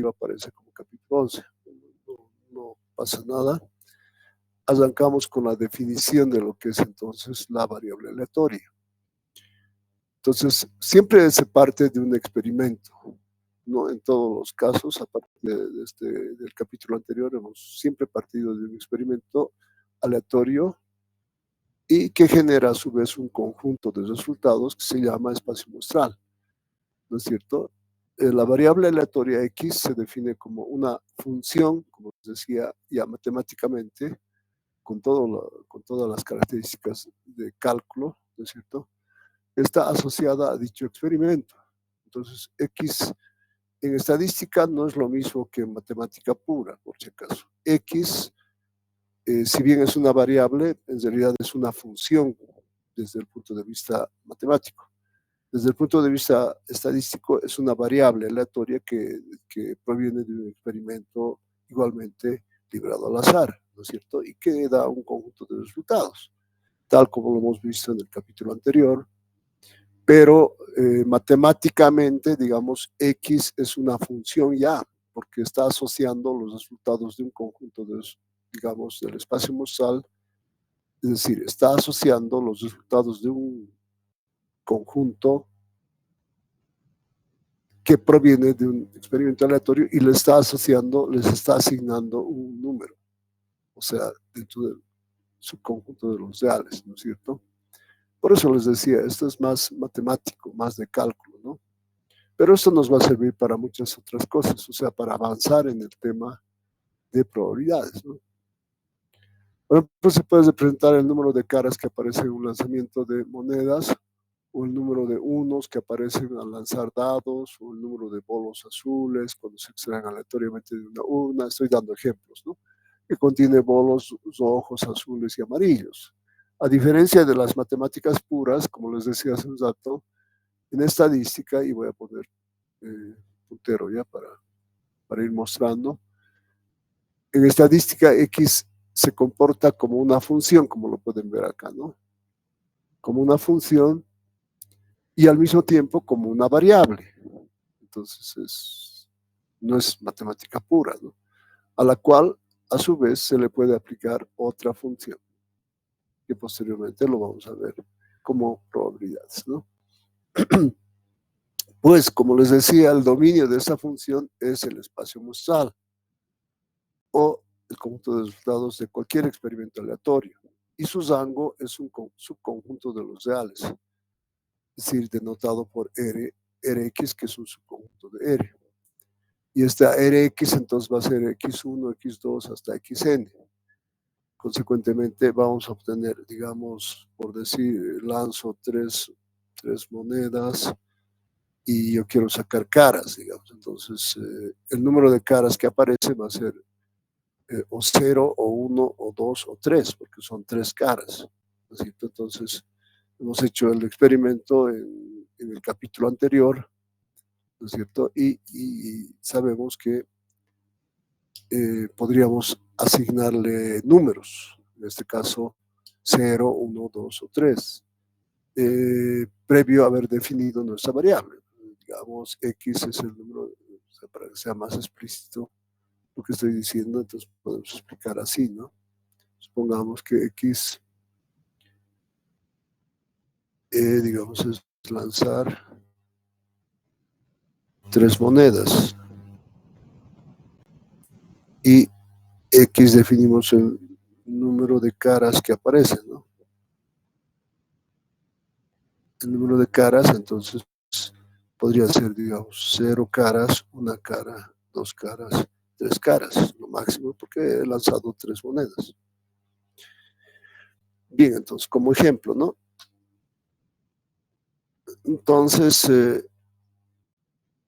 aparece como capítulo 11. No pasa nada. Arrancamos con la definición de lo que es entonces la variable aleatoria. Entonces, siempre se parte de un experimento, ¿no? En todos los casos, aparte del capítulo anterior, hemos siempre partido de un experimento aleatorio y que genera a su vez un conjunto de resultados que se llama espacio muestral, ¿no es cierto? La variable aleatoria X se define como una función, como decía ya matemáticamente, con todas las características de cálculo, ¿no es cierto? Está asociada a dicho experimento. Entonces, X en estadística no es lo mismo que en matemática pura, por si acaso. X, si bien es una variable, en realidad es una función desde el punto de vista matemático. Desde el punto de vista estadístico, es una variable aleatoria que proviene de un experimento igualmente librado al azar, ¿no es cierto? Y que da un conjunto de resultados, tal como lo hemos visto en el capítulo anterior. Pero matemáticamente, digamos, X es una función ya, porque está asociando los resultados de un conjunto de, digamos, del espacio muestral, es decir, está asociando los resultados de un conjunto que proviene de un experimento aleatorio y le está asociando, les está asignando un número, o sea, dentro del subconjunto de los reales, ¿no es cierto? Por eso les decía, esto es más matemático, más de cálculo, ¿no? Pero esto nos va a servir para muchas otras cosas, o sea, para avanzar en el tema de probabilidades, ¿no? Bueno, pues se puede representar el número de caras que aparece en un lanzamiento de monedas, o el número de unos que aparecen al lanzar dados, o el número de bolos azules cuando se extraen aleatoriamente de una urna. Estoy dando ejemplos, ¿no? Que contiene bolos rojos, azules y amarillos. A diferencia de las matemáticas puras, como les decía hace un rato, en estadística, y voy a poner puntero ya para ir mostrando, en estadística X se comporta como una función, como lo pueden ver acá, ¿no? Como una función y al mismo tiempo como una variable. Entonces no es matemática pura, ¿no? A la cual a su vez se le puede aplicar otra función, que posteriormente lo vamos a ver como probabilidades, ¿no? Pues, como les decía, el dominio de esta función es el espacio muestral o el conjunto de resultados de cualquier experimento aleatorio. Y su rango es un subconjunto de los reales, es decir, denotado por Rx, que es un subconjunto de R. Y esta Rx entonces va a ser X1, X2 hasta Xn. Consecuentemente vamos a obtener, digamos, por decir, lanzo tres monedas y yo quiero sacar caras, digamos. Entonces, el número de caras que aparece va a ser o 0, o 1, o 2, o 3, porque son 3 caras, ¿no es cierto? Entonces, hemos hecho el experimento en el capítulo anterior, ¿no es cierto? Y sabemos que podríamos asignarle números, en este caso 0, 1, 2 o 3, previo a haber definido nuestra variable. Digamos, X es el número, o sea, para que sea más explícito lo que estoy diciendo, entonces podemos explicar así, ¿no? Supongamos que X, digamos, es lanzar 3 monedas y X definimos el número de caras que aparecen, ¿no? El número de caras, entonces, podría ser, digamos, 0 caras, 1 cara, 2 caras, 3 caras, lo máximo, porque he lanzado 3 monedas. Bien, entonces, como ejemplo, ¿no? Entonces,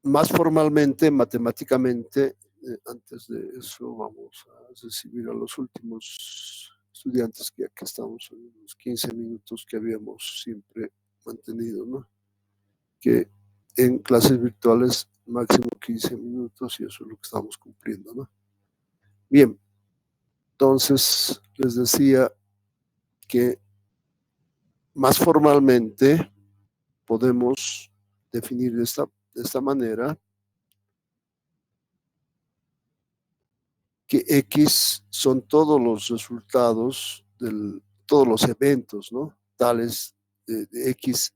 más formalmente, matemáticamente, antes de eso vamos a recibir a los últimos estudiantes, que aquí estamos en los 15 minutos que habíamos siempre mantenido, ¿no? Que en clases virtuales máximo 15 minutos y eso es lo que estamos cumpliendo, ¿no? Bien, entonces les decía que más formalmente podemos definir de esta manera que X son todos los resultados, todos los eventos, ¿no? Tales de X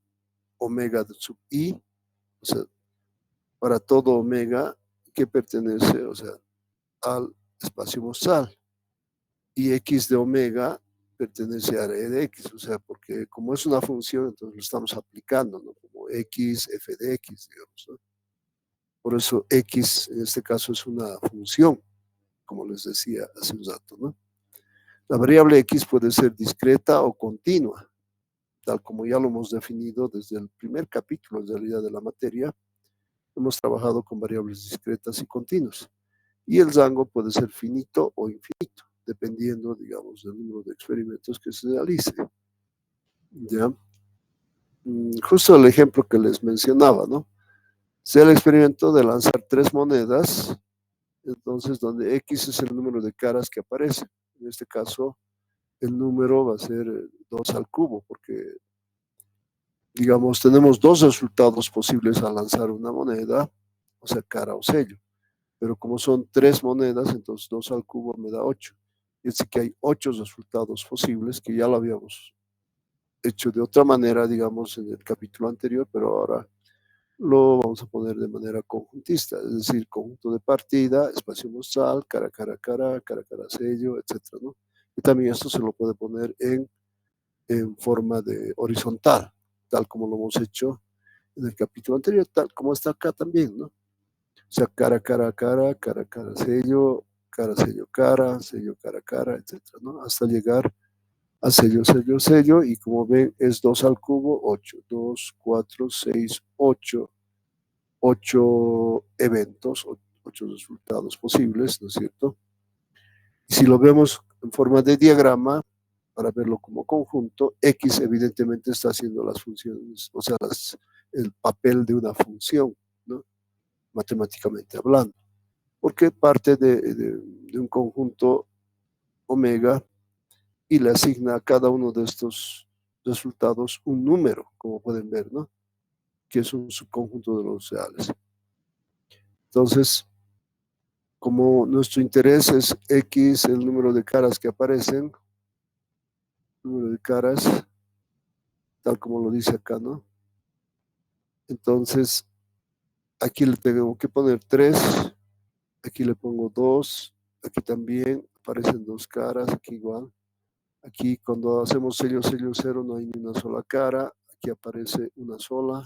omega de sub I, o sea, para todo omega que pertenece, o sea, al espacio bosal. Y X de omega pertenece a E de X, o sea, porque como es una función, entonces lo estamos aplicando, ¿no? Como X, F de X, digamos, ¿no? Por eso X en este caso es una función, como les decía hace un rato, ¿no? La variable X puede ser discreta o continua, tal como ya lo hemos definido desde el primer capítulo en realidad de la materia. Hemos trabajado con variables discretas y continuas. Y el rango puede ser finito o infinito, dependiendo, digamos, del número de experimentos que se realice. ¿Ya? Justo el ejemplo que les mencionaba, ¿no? Sea el experimento de lanzar 3 monedas, entonces donde X es el número de caras que aparece. En este caso, el número va a ser 2 al cubo, porque, digamos, tenemos 2 resultados posibles al lanzar una moneda, o sea, cara o sello. Pero como son 3 monedas, entonces 2 al cubo me da 8. Es decir, que hay 8 resultados posibles, que ya lo habíamos hecho de otra manera, digamos, en el capítulo anterior, pero ahora lo vamos a poner de manera conjuntista, es decir, conjunto de partida, espacio muestral, cara, cara, cara, cara, cara, sello, etcétera, ¿no? Y también esto se lo puede poner en forma de horizontal, tal como lo hemos hecho en el capítulo anterior, tal como está acá también, ¿no? O sea, cara, cara, cara, cara, cara, sello, cara, cara, etcétera, ¿no? Hasta llegar a sello, sello, sello, y como ven, es 2 al cubo, 8, 2, 4, 6, 8, 8 eventos, 8 resultados posibles, ¿no es cierto? Y si lo vemos en forma de diagrama, para verlo como conjunto, X evidentemente está haciendo las funciones, o sea, el papel de una función, ¿no? Matemáticamente hablando, porque parte de un conjunto omega y le asigna a cada uno de estos resultados un número, como pueden ver, ¿no? Que es un subconjunto de los reales. Entonces, como nuestro interés es X, el número de caras que aparecen, número de caras, tal como lo dice acá, ¿no? Entonces, aquí le tengo que poner 3, aquí le pongo 2, aquí también aparecen 2 caras, aquí igual. Aquí cuando hacemos sello, sello, cero, no hay ni una sola cara, aquí aparece una sola,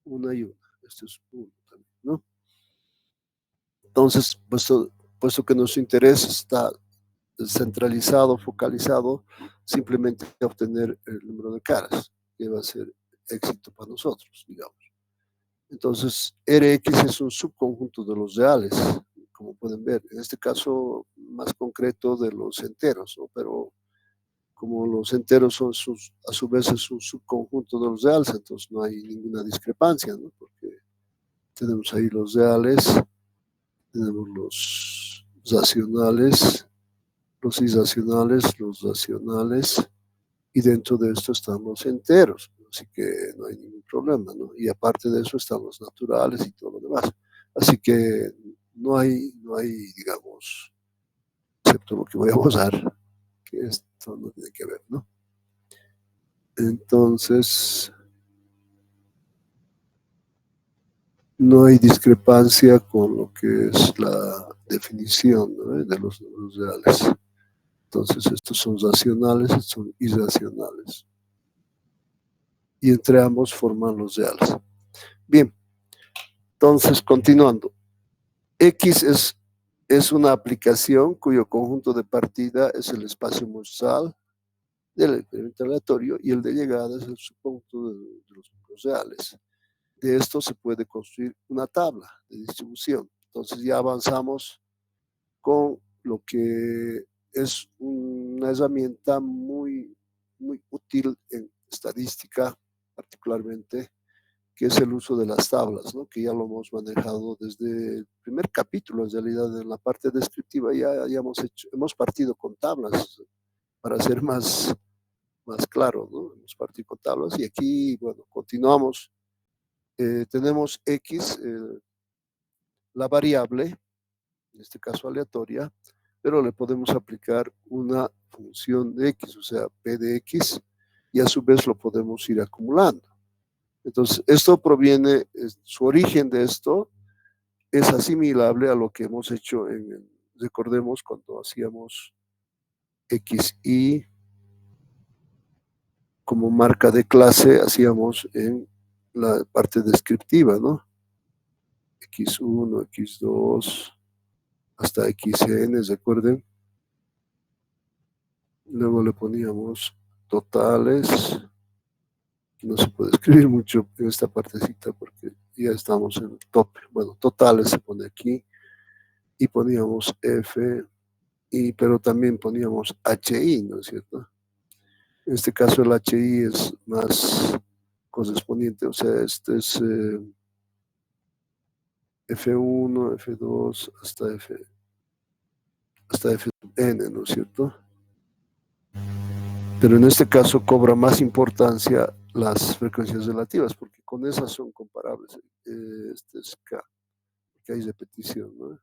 una y una. Este es uno también, ¿no? Entonces, puesto que nuestro interés está centralizado, focalizado, simplemente obtener el número de caras, que va a ser éxito para nosotros, digamos. Entonces, Rx es un subconjunto de los reales, como pueden ver. En este caso, más concreto de los enteros, ¿no? Pero como los enteros son a su vez es un subconjunto de los reales, entonces no hay ninguna discrepancia, ¿no? Porque tenemos ahí los reales, tenemos los racionales, los irracionales, los racionales, y dentro de esto están los enteros, así que no hay ningún problema, ¿no? Y aparte de eso están los naturales y todo lo demás. Así que no hay, digamos, excepto lo que voy a usar, que esto no tiene que ver, ¿no? Entonces, no hay discrepancia con lo que es la definición, ¿no? De los números reales. Entonces, estos son racionales, estos son irracionales. Y entre ambos forman los reales. Bien, entonces, continuando. X es una aplicación cuyo conjunto de partida es el espacio muestral del experimento aleatorio y el de llegada es el subconjunto de los números reales. De esto se puede construir una tabla de distribución. Entonces ya avanzamos con lo que es una herramienta muy, muy útil en estadística, particularmente, que es el uso de las tablas, ¿no? Que ya lo hemos manejado desde el primer capítulo, en realidad, en la parte descriptiva ya hemos partido con tablas para ser más claro, ¿no? Hemos partido con tablas y aquí, bueno, continuamos. Tenemos X, la variable, en este caso aleatoria, pero le podemos aplicar una función de x, o sea, p de x, y a su vez lo podemos ir acumulando. Entonces, esto proviene, su origen de esto es asimilable a lo que hemos hecho recordemos cuando hacíamos xi como marca de clase, hacíamos en la parte descriptiva, ¿no? x1, x2, hasta xn, ¿recuerden? Luego le poníamos totales. No se puede escribir mucho en esta partecita porque ya estamos en el tope. Bueno, totales se pone aquí y poníamos f, pero también poníamos hi, ¿no es cierto? En este caso el hi es más correspondiente, o sea, este es f1, f2 hasta fn, ¿no es cierto? Pero en este caso cobra más importancia las frecuencias relativas, porque con esas son comparables. Este es K, que hay repetición, ¿no?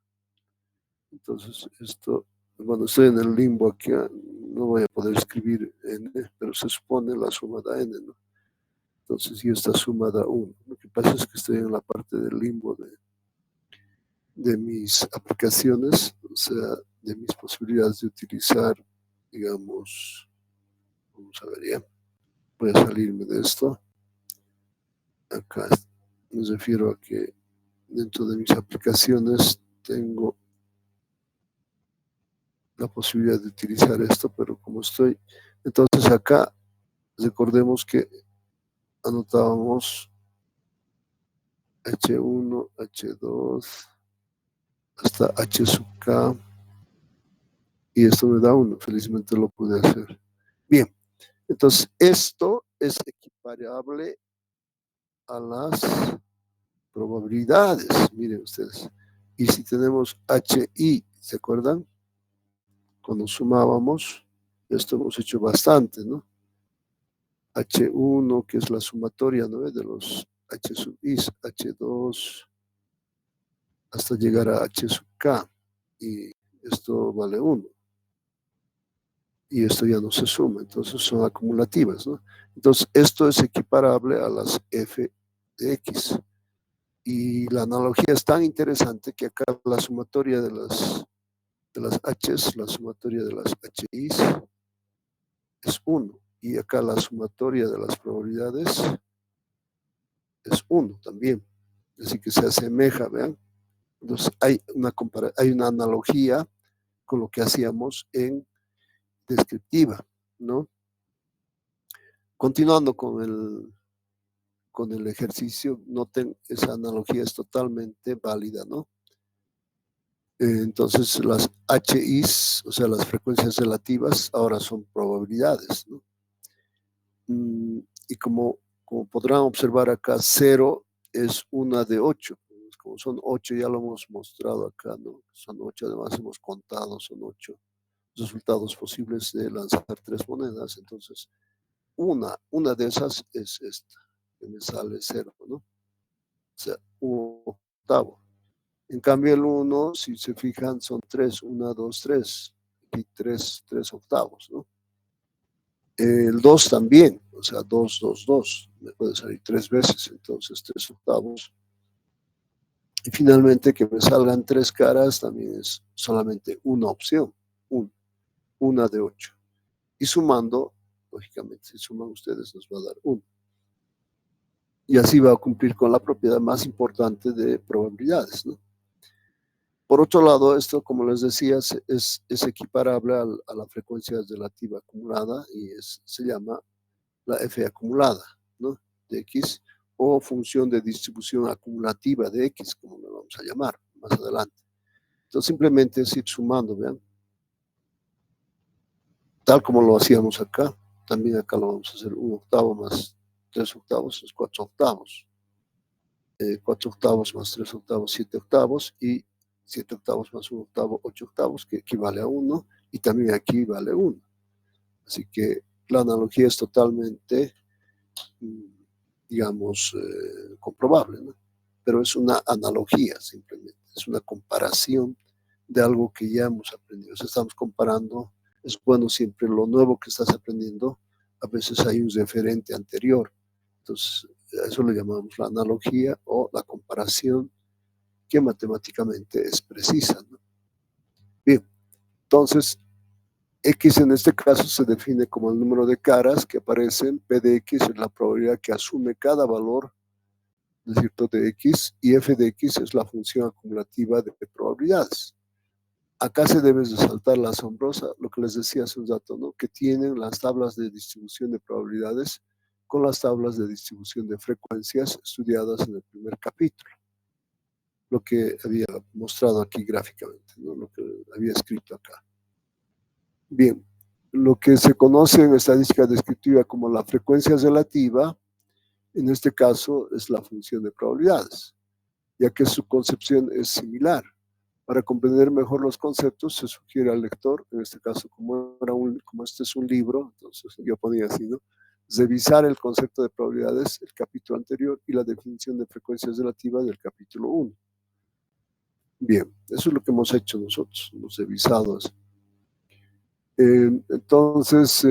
Entonces, esto, cuando estoy en el limbo aquí, no voy a poder escribir n, pero se supone la suma da n, ¿no? Entonces, y esta suma da 1. Lo que pasa es que estoy en la parte del limbo de mis aplicaciones, o sea, de mis posibilidades de utilizar, digamos, vamos a ver ya, voy a salirme de esto. Acá me refiero a que dentro de mis aplicaciones tengo la posibilidad de utilizar esto, pero como estoy, entonces acá recordemos que anotábamos H1, H2, hasta H sub K, y esto me da 1, felizmente lo pude hacer. Bien, entonces esto es equiparable a las probabilidades, miren ustedes. Y si tenemos HI, ¿se acuerdan? Cuando sumábamos, esto hemos hecho bastante, ¿no? H1, que es la sumatoria, ¿no? De los H sub I, H2, hasta llegar a H sub K. Y esto vale 1. Y esto ya no se suma, entonces son acumulativas, ¿no? Entonces, esto es equiparable a las F de X. Y la analogía es tan interesante que acá la sumatoria de las H's, la sumatoria de las HI's es 1. Y acá la sumatoria de las probabilidades es 1 también. Así que se asemeja, vean. Entonces hay una analogía con lo que hacíamos en descriptiva, ¿no? Continuando con el ejercicio, noten, esa analogía es totalmente válida, ¿no? Entonces las HIs, o sea, las frecuencias relativas, ahora son probabilidades, ¿no? Y como podrán observar acá, 0 es una de 8. Como son 8, ya lo hemos mostrado acá, ¿no? Son 8, además hemos contado, son 8 resultados posibles de lanzar 3 monedas. Entonces, una de esas es esta, que me sale 0, ¿no? O sea, un octavo. En cambio, el 1, si se fijan, son 3, 1, 2, 3. Y 3 octavos, ¿no? El 2 también, o sea, 2, 2, 2. Me puede salir 3 veces, entonces 3 octavos. Y finalmente, que me salgan 3 caras también es solamente una opción, una de 8. Y sumando, lógicamente, si suman ustedes, nos va a dar 1. Y así va a cumplir con la propiedad más importante de probabilidades, ¿no? Por otro lado, esto, como les decía, es equiparable a la frecuencia relativa acumulada y se llama la F acumulada, ¿no? De X, o función de distribución acumulativa de X, como lo vamos a llamar más adelante. Entonces, simplemente es ir sumando, vean, tal como lo hacíamos acá. También acá lo vamos a hacer 1 octavo más 3 octavos, es 4 octavos. 4 octavos más 3 octavos, 7 octavos, y 7 octavos más 1 octavo, 8 octavos, que equivale a 1, y también aquí vale 1. Así que la analogía es totalmente, digamos, comprobable, ¿no? Pero es una analogía simplemente, es una comparación de algo que ya hemos aprendido. O sea, estamos comparando, es bueno siempre lo nuevo que estás aprendiendo, a veces hay un referente anterior. Entonces, a eso le llamamos la analogía o la comparación, que matemáticamente es precisa, ¿no? Bien, entonces, X en este caso se define como el número de caras que aparecen. P de X es la probabilidad que asume cada valor, ¿no es cierto?, de X, y F de X es la función acumulativa de probabilidades. Acá se debe resaltar la asombrosa, lo que les decía hace un rato, ¿no?, que tienen las tablas de distribución de probabilidades con las tablas de distribución de frecuencias estudiadas en el primer capítulo. Lo que había mostrado aquí gráficamente, ¿no?, lo que había escrito acá. Bien, lo que se conoce en estadística descriptiva como la frecuencia relativa, en este caso es la función de probabilidades, ya que su concepción es similar. Para comprender mejor los conceptos, se sugiere al lector, en este caso, como este es un libro, entonces yo ponía así, ¿no?, revisar el concepto de probabilidades, el capítulo anterior, y la definición de frecuencia relativa del capítulo 1. Bien, eso es lo que hemos hecho nosotros, hemos revisado eso. Entonces,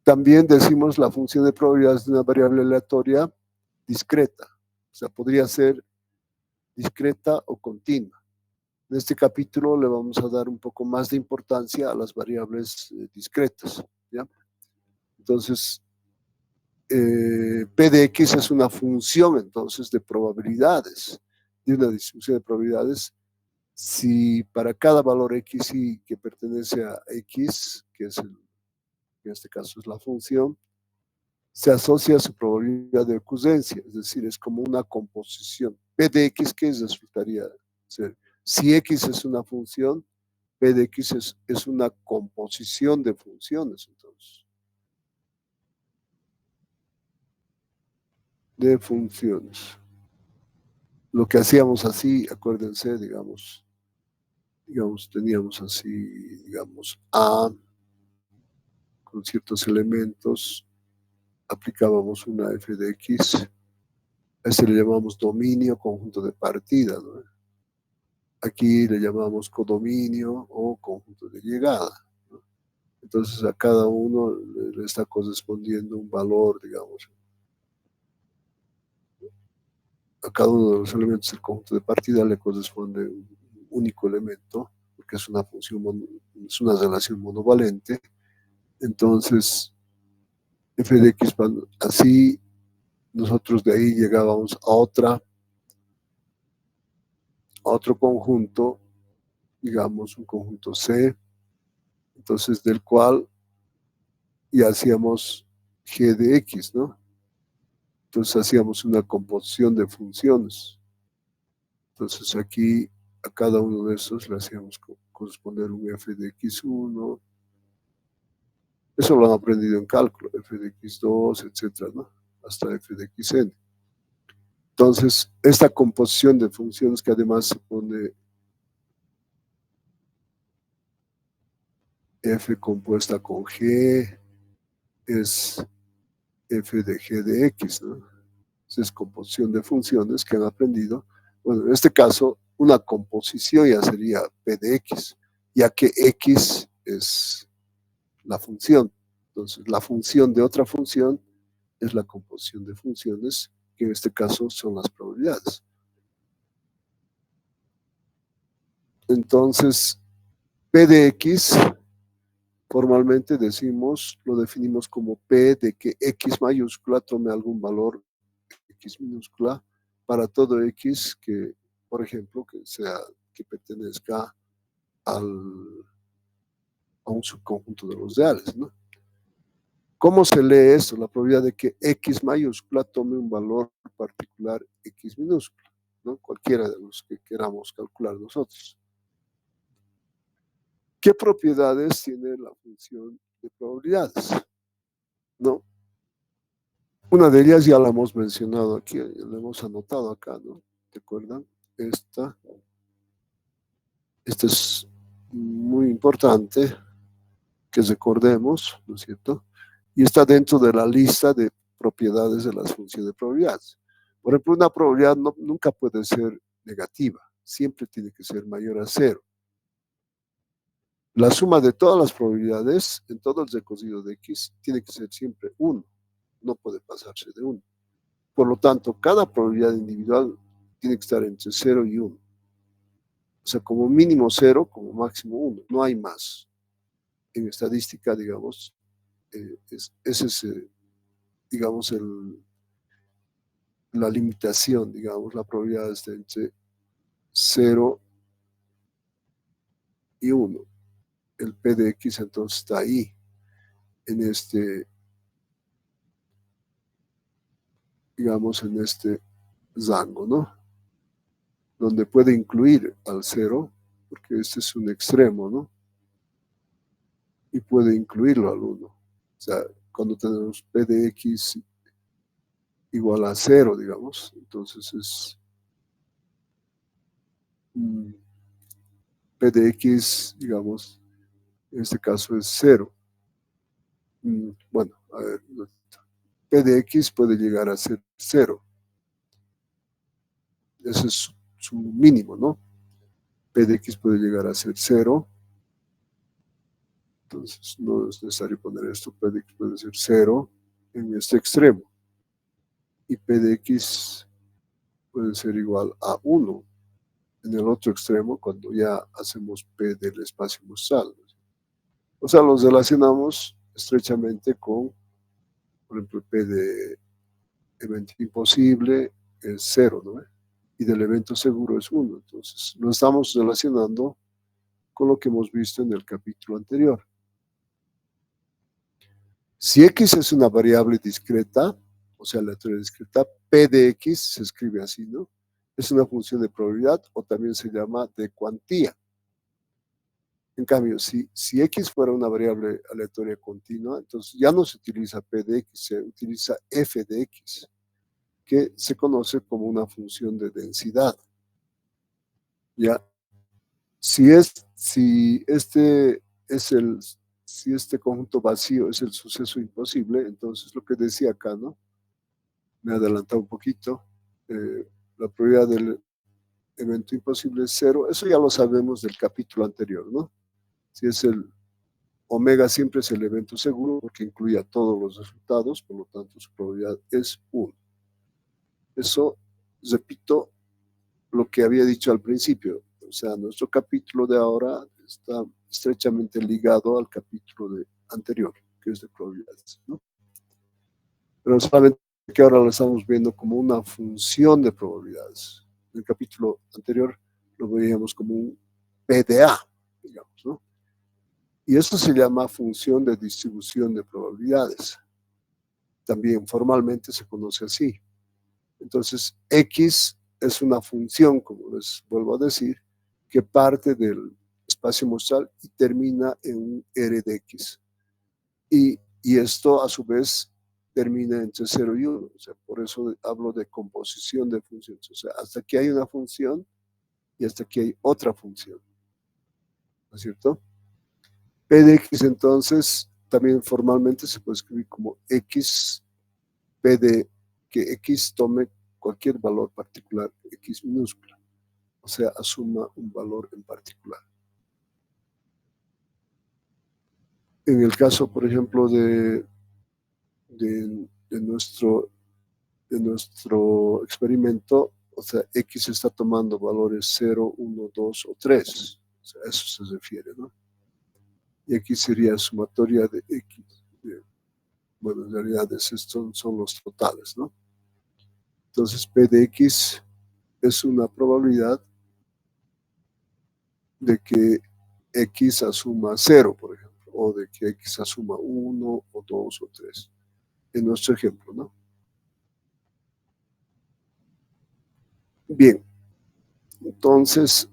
también decimos la función de probabilidades de una variable aleatoria discreta. O sea, podría ser discreta o continua. En este capítulo le vamos a dar un poco más de importancia a las variables discretas, ¿ya? Entonces, P de X es una función, entonces, de probabilidades, de una distribución de probabilidades. Si para cada valor X y que pertenece a X, que es en este caso es la función, se asocia a su probabilidad de ocurrencia, es decir, es como una composición. P de X, ¿qué resultaría ser? Si X es una función, P de X es una composición de funciones, entonces. De funciones. Lo que hacíamos así, acuérdense, digamos, teníamos así, digamos, A con ciertos elementos, aplicábamos una F de X, a este le llamamos dominio, conjunto de partida, ¿no? Aquí le llamamos codominio o conjunto de llegada, ¿no? Entonces a cada uno le está correspondiendo un valor, digamos. A cada uno de los elementos del conjunto de partida le corresponde un único elemento, porque es una función, es una relación monovalente. Entonces, f de x, así nosotros de ahí llegábamos a otro conjunto, digamos un conjunto C, entonces del cual y hacíamos g de x, ¿no? Entonces hacíamos una composición de funciones. Entonces aquí a cada uno de esos le hacíamos corresponder un f de x1. Eso lo han aprendido en cálculo, f de x2, etcétera, ¿no?, hasta f de xn. Entonces, esta composición de funciones, que además se pone f compuesta con g, es f de g de x, ¿no? Es composición de funciones que han aprendido. Bueno, en este caso, una composición ya sería p de x, ya que x es la función. Entonces, la función de otra función es la composición de funciones, que en este caso son las probabilidades. Entonces, P de X, formalmente decimos, lo definimos como P de que X mayúscula tome algún valor X minúscula para todo X que, por ejemplo, que pertenezca a un subconjunto de los reales, ¿no? ¿Cómo se lee esto? La probabilidad de que X mayúscula tome un valor particular X minúscula, ¿no? Cualquiera de los que queramos calcular nosotros. ¿Qué propiedades tiene la función de probabilidades? ¿No? Una de ellas ya la hemos mencionado aquí, la hemos anotado acá, ¿no? ¿Te acuerdan? Esta es muy importante que recordemos, ¿no es cierto? Y está dentro de la lista de propiedades de las funciones de probabilidades. Por ejemplo, una probabilidad nunca puede ser negativa, siempre tiene que ser mayor a cero. La suma de todas las probabilidades en todo el recocido de X tiene que ser siempre 1, no puede pasarse de 1. Por lo tanto, cada probabilidad individual tiene que estar entre 0 y 1. O sea, como mínimo 0, como máximo 1, no hay más. En estadística, digamos, ese es, digamos, la limitación, digamos, la probabilidad está entre 0 y 1. El P de X entonces está ahí, en este, digamos, en este rango, ¿no? Donde puede incluir al 0, porque este es un extremo, ¿no? Y puede incluirlo al 1. O sea, cuando tenemos P de X igual a 0, digamos, entonces es P de X, digamos, en este caso es 0. Bueno, a ver, P de X puede llegar a ser 0. Ese es su mínimo, ¿no? P de X puede llegar a ser 0. Entonces no es necesario poner esto. P de X puede ser 0 en este extremo. Y P de X puede ser igual a 1 en el otro extremo cuando ya hacemos P del espacio muestral. O sea, los relacionamos estrechamente con, por ejemplo, P de evento imposible es 0, ¿no? Y del evento seguro es 1. Entonces, lo estamos relacionando con lo que hemos visto en el capítulo anterior. Si X es una variable discreta, o sea, aleatoria discreta, P de X se escribe así, ¿no? Es una función de probabilidad o también se llama de cuantía. En cambio, si X fuera una variable aleatoria continua, entonces ya no se utiliza P de X, se utiliza F de X, que se conoce como una función de densidad. Ya, si este conjunto vacío es el suceso imposible, entonces lo que decía acá, ¿no? Me he adelantado un poquito. La probabilidad del evento imposible es 0. Eso ya lo sabemos del capítulo anterior, ¿no? Si es el omega siempre es el evento seguro porque incluye a todos los resultados, por lo tanto su probabilidad es 1. Eso, repito, lo que había dicho al principio. O sea, nuestro capítulo de ahora está estrechamente ligado al capítulo anterior, que es de probabilidades, ¿no? Pero solamente que ahora lo estamos viendo como una función de probabilidades. En el capítulo anterior lo veíamos como un PDA, digamos, ¿no? Y eso se llama función de distribución de probabilidades. También formalmente se conoce así. Entonces, X es una función, como les vuelvo a decir, que parte del espacio muestral y termina en un R de X. Y esto, a su vez, termina entre 0 y 1. O sea, por eso hablo de composición de funciones. O sea, hasta aquí hay una función y hasta aquí hay otra función. ¿No es cierto? P de X, entonces, también formalmente se puede escribir como X, P de que X tome cualquier valor particular, X minúscula. O sea, asuma un valor en particular. En el caso, por ejemplo, de nuestro experimento, o sea, X está tomando valores 0, 1, 2 o 3. O sea, a eso se refiere, ¿no? Y X sería sumatoria de X. Bueno, en realidad estos son los totales, ¿no? Entonces, P de X es una probabilidad de que X asuma 0, por ejemplo, o de que X asuma 1 o 2 o 3, en nuestro ejemplo, ¿no? Bien, entonces,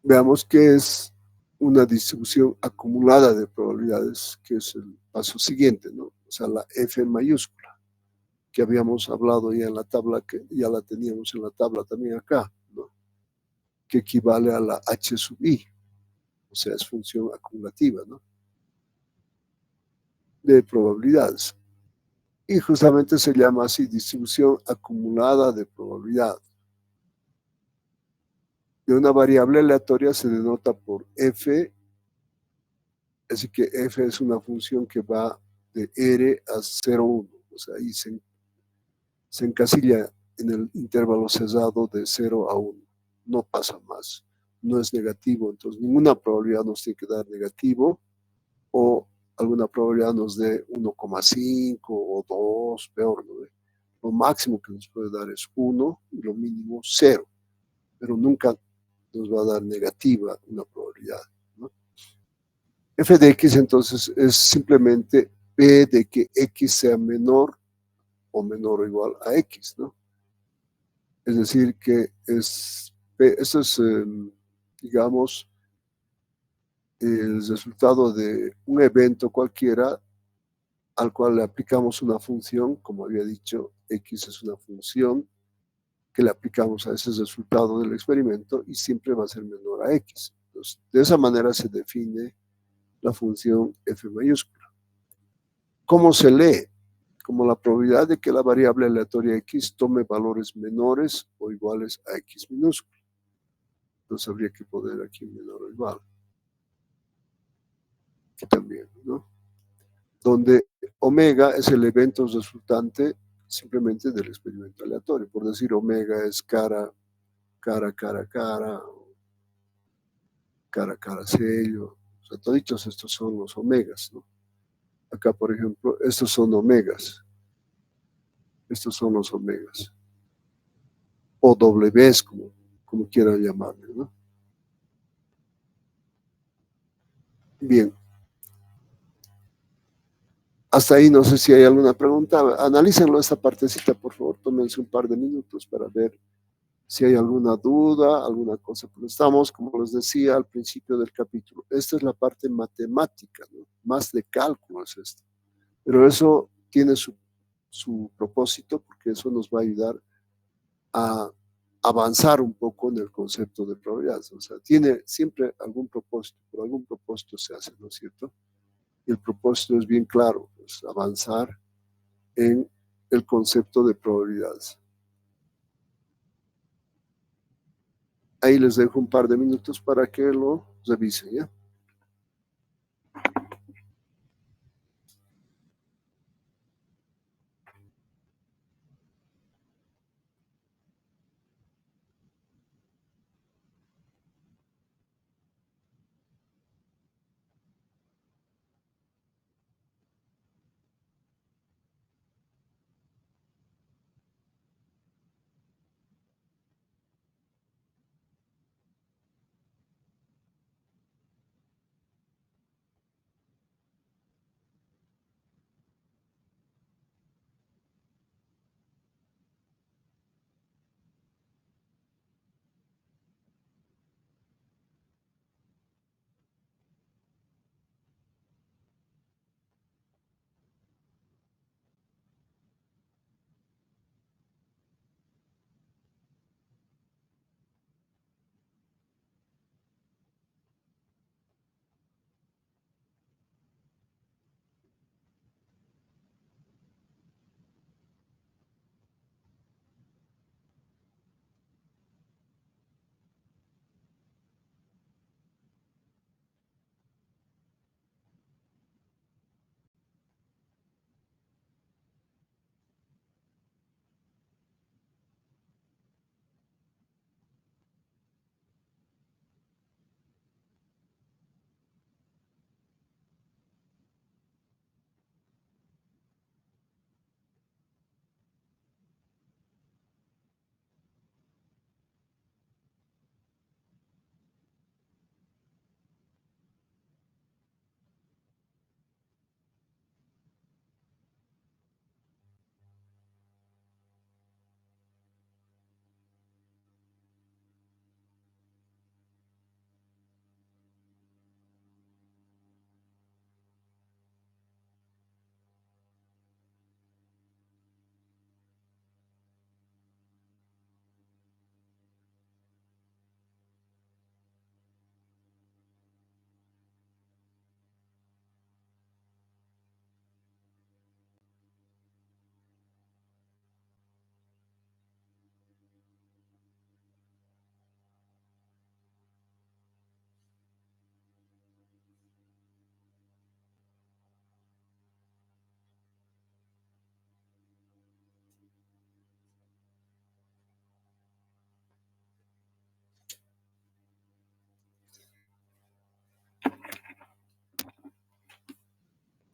veamos qué es una distribución acumulada de probabilidades, que es el paso siguiente, ¿no? O sea, la F mayúscula, que habíamos hablado ya en la tabla, que ya la teníamos en la tabla también acá, ¿no? Que equivale a la H sub I, o sea, es función acumulativa, ¿no? De probabilidades. Y justamente se llama así distribución acumulada de probabilidad. de una variable aleatoria se denota por f, así que f es una función que va de r a 0, 1. O sea, ahí se encasilla en el intervalo cerrado de 0 a 1. No pasa más. No es negativo. Entonces, ninguna probabilidad nos tiene que dar negativo o alguna probabilidad nos dé 1,5 o 2, peor, ¿no? Lo máximo que nos puede dar es 1 y lo mínimo 0, pero nunca nos va a dar negativa una probabilidad, ¿no? F de x entonces es simplemente P de que x sea menor o igual a x, ¿no? Es decir, que esto es, digamos, el resultado de un evento cualquiera al cual le aplicamos una función, como había dicho, x es una función que le aplicamos a ese resultado del experimento y siempre va a ser menor a x. Entonces, de esa manera se define la función f mayúscula. ¿Cómo se lee? Como la probabilidad de que la variable aleatoria x tome valores menores o iguales a x minúsculo. Entonces habría que poner aquí menor o igual. Aquí también, ¿no? Donde omega es el evento resultante simplemente del experimento aleatorio. Por decir, omega es cara, cara, cara, cara, cara, cara, sello. O sea, todos estos son los omegas, ¿no? Acá, por ejemplo, estos son omegas. Estos son los omegas. O Ws, como quieran llamarle, ¿no? Bien. Hasta ahí no sé si hay alguna pregunta. Analícenlo esta partecita, por favor. Tómense un par de minutos para ver si hay alguna duda, alguna cosa. Pero estamos, como les decía al principio del capítulo, esta es la parte matemática, ¿no? Más de cálculo es esto. Pero eso tiene su propósito porque eso nos va a ayudar a avanzar un poco en el concepto de probabilidades. O sea, tiene siempre algún propósito, por algún propósito se hace, ¿no es cierto? Y el propósito es bien claro, es avanzar en el concepto de probabilidades. Ahí les dejo un par de minutos para que lo revisen, ¿ya?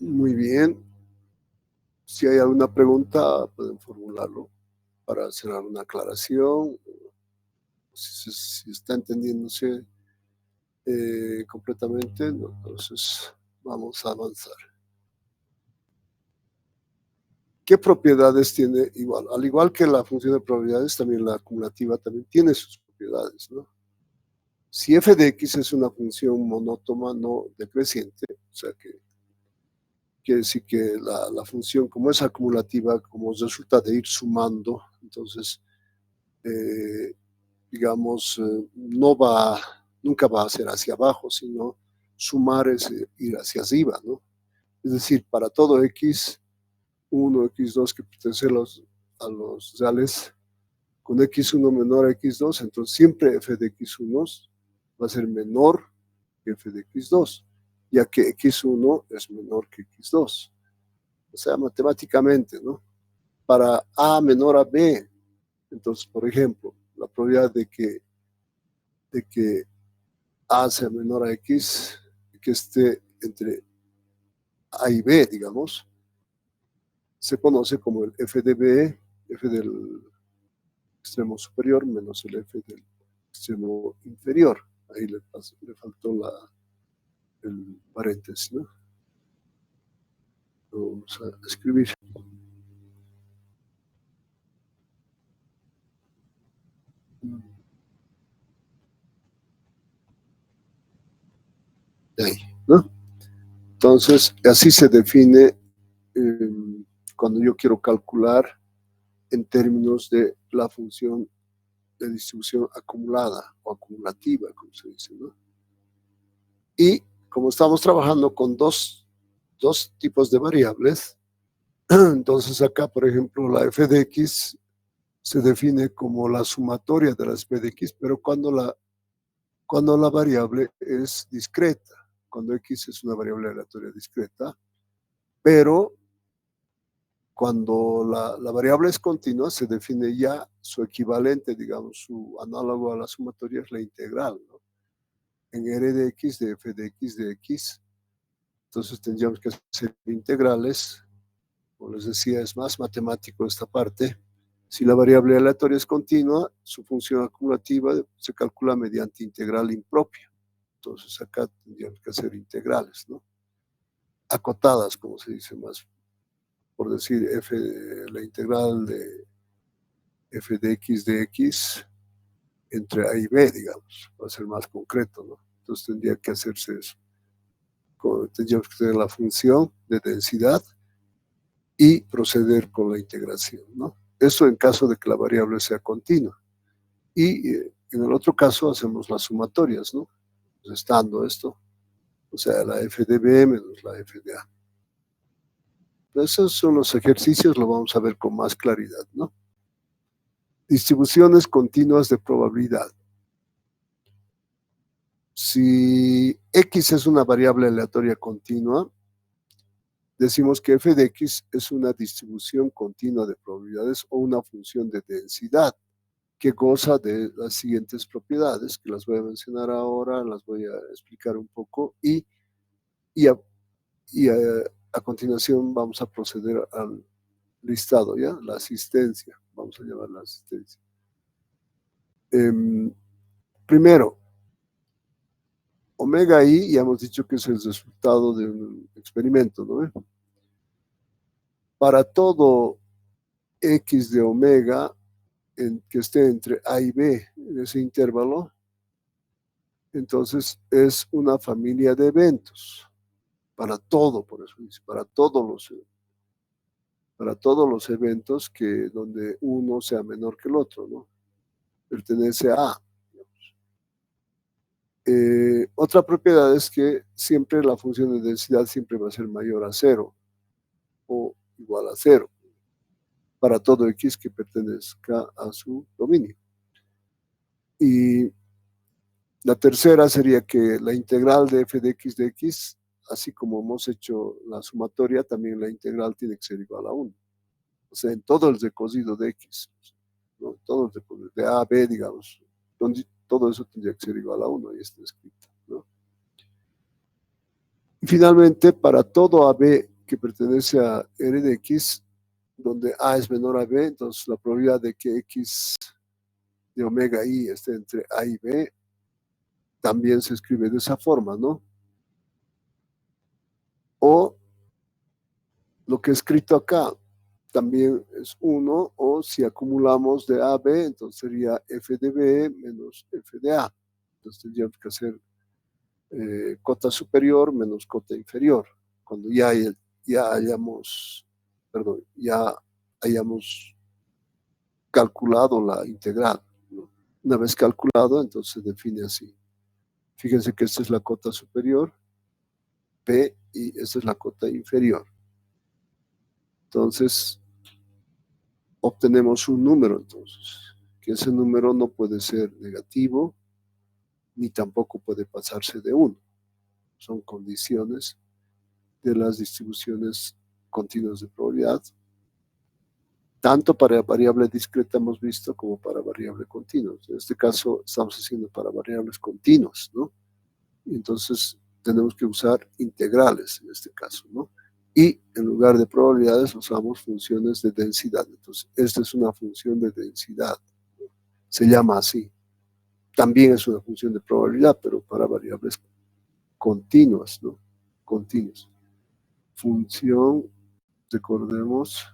Muy bien. Si hay alguna pregunta, pueden formularlo para hacer una aclaración. Si está entendiéndose completamente, entonces vamos a avanzar. ¿Qué propiedades tiene igual? Al igual que la función de probabilidades, también la acumulativa también tiene sus propiedades, ¿no? Si f de x es una función monótona no decreciente, o sea que quiere decir que la función, como es acumulativa, como resulta de ir sumando, entonces, digamos, nunca va a ser hacia abajo, sino sumar es ir hacia arriba, ¿no? Es decir, para todo x1, x2 que pertenece a los reales, con x1 menor a x2, entonces siempre f de x1 va a ser menor que f de x2, ya que x1 es menor que x2. O sea, matemáticamente, ¿no? Para a menor a b, entonces, por ejemplo, la probabilidad de que a sea menor a x, que esté entre a y b, digamos, se conoce como el f de b, f del extremo superior menos el f del extremo inferior. Ahí le faltó el paréntesis, ¿no? Lo vamos a escribir. Ahí, ¿no? Entonces, así se define cuando yo quiero calcular en términos de la función de distribución acumulada o acumulativa, como se dice, ¿no? Y como estamos trabajando con dos tipos de variables, entonces acá, por ejemplo, la f de x se define como la sumatoria de las p de x, pero cuando la variable es discreta, cuando x es una variable aleatoria discreta, pero cuando la variable es continua, se define ya su equivalente, digamos, su análogo a la sumatoria es la integral, ¿no? En r de x de f de x de x. Entonces tendríamos que hacer integrales. Como les decía, es más matemático esta parte. Si la variable aleatoria es continua, su función acumulativa se calcula mediante integral impropia. Entonces acá tendríamos que hacer integrales, ¿no? Acotadas, como se dice más. Por decir, la integral de f de x entre a y b, digamos, va a ser más concreto, ¿no? Entonces tendría que hacerse eso. Tendríamos que tener la función de densidad y proceder con la integración, ¿no? Eso en caso de que la variable sea continua. Y en el otro caso hacemos las sumatorias, ¿no? Restando esto, o sea, la f de b menos la f de a. Esos son los ejercicios, lo vamos a ver con más claridad, ¿no? Distribuciones continuas de probabilidad. Si x es una variable aleatoria continua, decimos que f de x es una distribución continua de probabilidades o una función de densidad que goza de las siguientes propiedades, que las voy a mencionar ahora, las voy a explicar un poco y a continuación vamos a proceder al listado, ¿ya? La asistencia, vamos a llamar la asistencia. Primero, omega i, ya hemos dicho que es el resultado de un experimento, ¿no? Para todo x de omega que esté entre a y b en ese intervalo, entonces es una familia de eventos. Para todo, por eso dice, para todos los eventos donde uno sea menor que el otro, ¿no? Pertenece a A. Otra propiedad es que siempre la función de densidad siempre va a ser mayor a 0 o igual a 0 para todo x que pertenezca a su dominio. Y la tercera sería que la integral de f de x, así como hemos hecho la sumatoria, también la integral tiene que ser igual a 1. O sea, en todo el recocido de x, ¿no? Todo el recocido de a a b, digamos, todo eso tendría que ser igual a 1, ahí está escrito, ¿no? Y finalmente, para todo AB que pertenece a R de X, donde A es menor a B, entonces la probabilidad de que X de omega I esté entre A y B también se escribe de esa forma, ¿no? O lo que he escrito acá también es 1, o si acumulamos de A a B, entonces sería F de B menos F de A. Entonces tendríamos que hacer cota superior menos cota inferior, cuando ya hayamos calculado la integral, ¿no? Una vez calculado, entonces se define así. Fíjense que esta es la cota superior, P, y esta es la cota inferior. Entonces, obtenemos un número, entonces, que ese número no puede ser negativo, ni tampoco puede pasarse de 1. Son condiciones de las distribuciones continuas de probabilidad, tanto para variable discreta hemos visto como para variable continua. En este caso estamos haciendo para variables continuas, ¿no? Y entonces tenemos que usar integrales en este caso, ¿no? Y en lugar de probabilidades usamos funciones de densidad. Entonces, esta es una función de densidad, se llama así. También es una función de probabilidad, pero para variables continuas, ¿no? Continuas. Función, recordemos,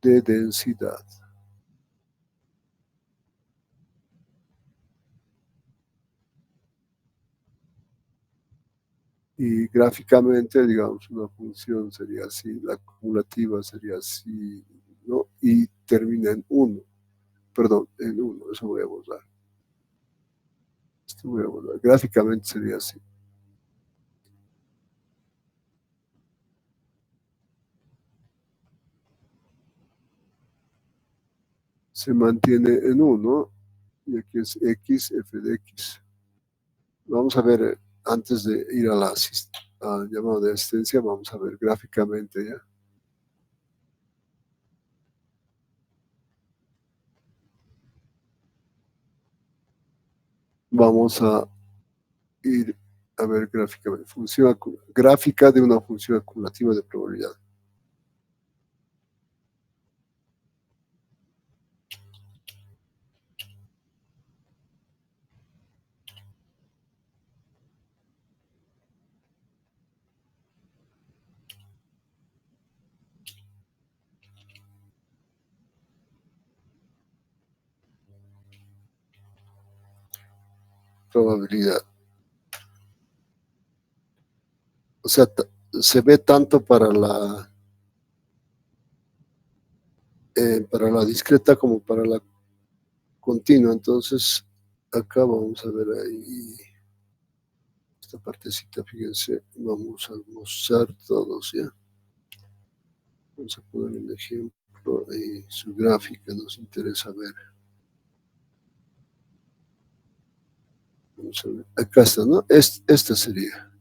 de densidad. Y gráficamente, digamos, una función sería así, la acumulativa sería así, ¿no? Y termina en 1, perdón, en 1, eso voy a borrar. Esto voy a borrar. Gráficamente sería así. Se mantiene en 1, y aquí es X, F de X. Vamos a ver, antes de ir a la al llamado de asistencia, vamos a ver gráficamente ya. Vamos a ir a ver gráficamente. Función gráfica de una función acumulativa de probabilidad. Probabilidad. O sea, se ve tanto para la discreta como para la continua. Entonces, acá vamos a ver ahí esta partecita, fíjense, vamos a mostrar todos, ¿ya? Vamos a poner un ejemplo, ahí su gráfica nos interesa ver. Vamos a ver. Acá está, ¿no? Esta sería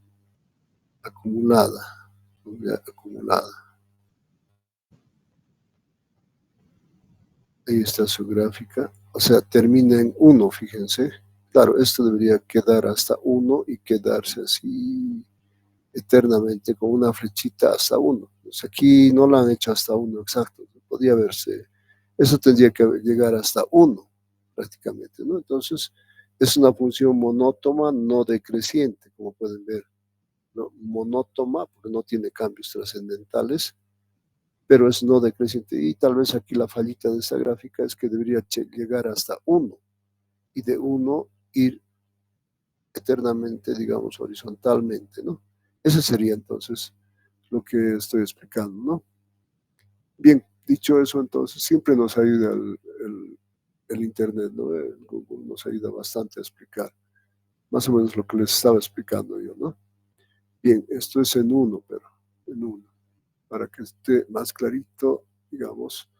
acumulada, acumulada. Ahí está su gráfica. O sea, termina en 1, fíjense. Claro, esto debería quedar hasta 1 y quedarse así eternamente con una flechita hasta 1. Pues aquí no la han hecho hasta 1 exacto. Podría verse. Eso tendría que llegar hasta 1 prácticamente, ¿no? Entonces, es una función monótona, no decreciente, como pueden ver, ¿no? Monótona, porque no tiene cambios trascendentales, pero es no decreciente. Y tal vez aquí la fallita de esta gráfica es que debería llegar hasta 1 y de 1 ir eternamente, digamos, horizontalmente, ¿no? Ese sería entonces lo que estoy explicando, ¿no? Bien, dicho eso, entonces siempre nos ayuda el Internet, ¿no? El Google nos ayuda bastante a explicar más o menos lo que les estaba explicando yo, ¿no? Bien, esto es en 1, pero en 1, para que esté más clarito, digamos,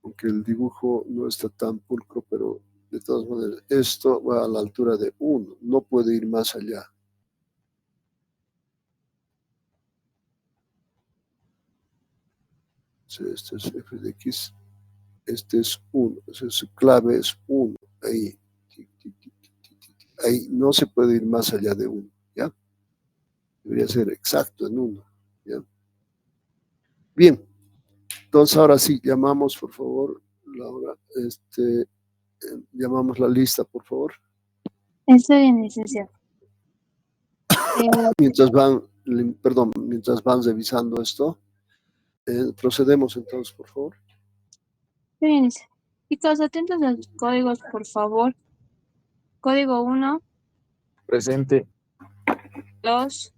aunque el dibujo no está tan pulcro, pero de todas maneras, esto va a la altura de 1, no puede ir más allá. Este es f de x, este es 1, su clave es 1, ahí, ahí no se puede ir más allá de 1, ¿ya? Debería ser exacto en 1. ¿Ya? Bien, entonces ahora sí, llamamos, por favor, Laura, llamamos la lista, por favor. Está bien, licenciado. Mientras van revisando esto, procedemos entonces, por favor. Está bien, licenciado. Chicos, atentos a los códigos, por favor. Código 1, Presente. 2,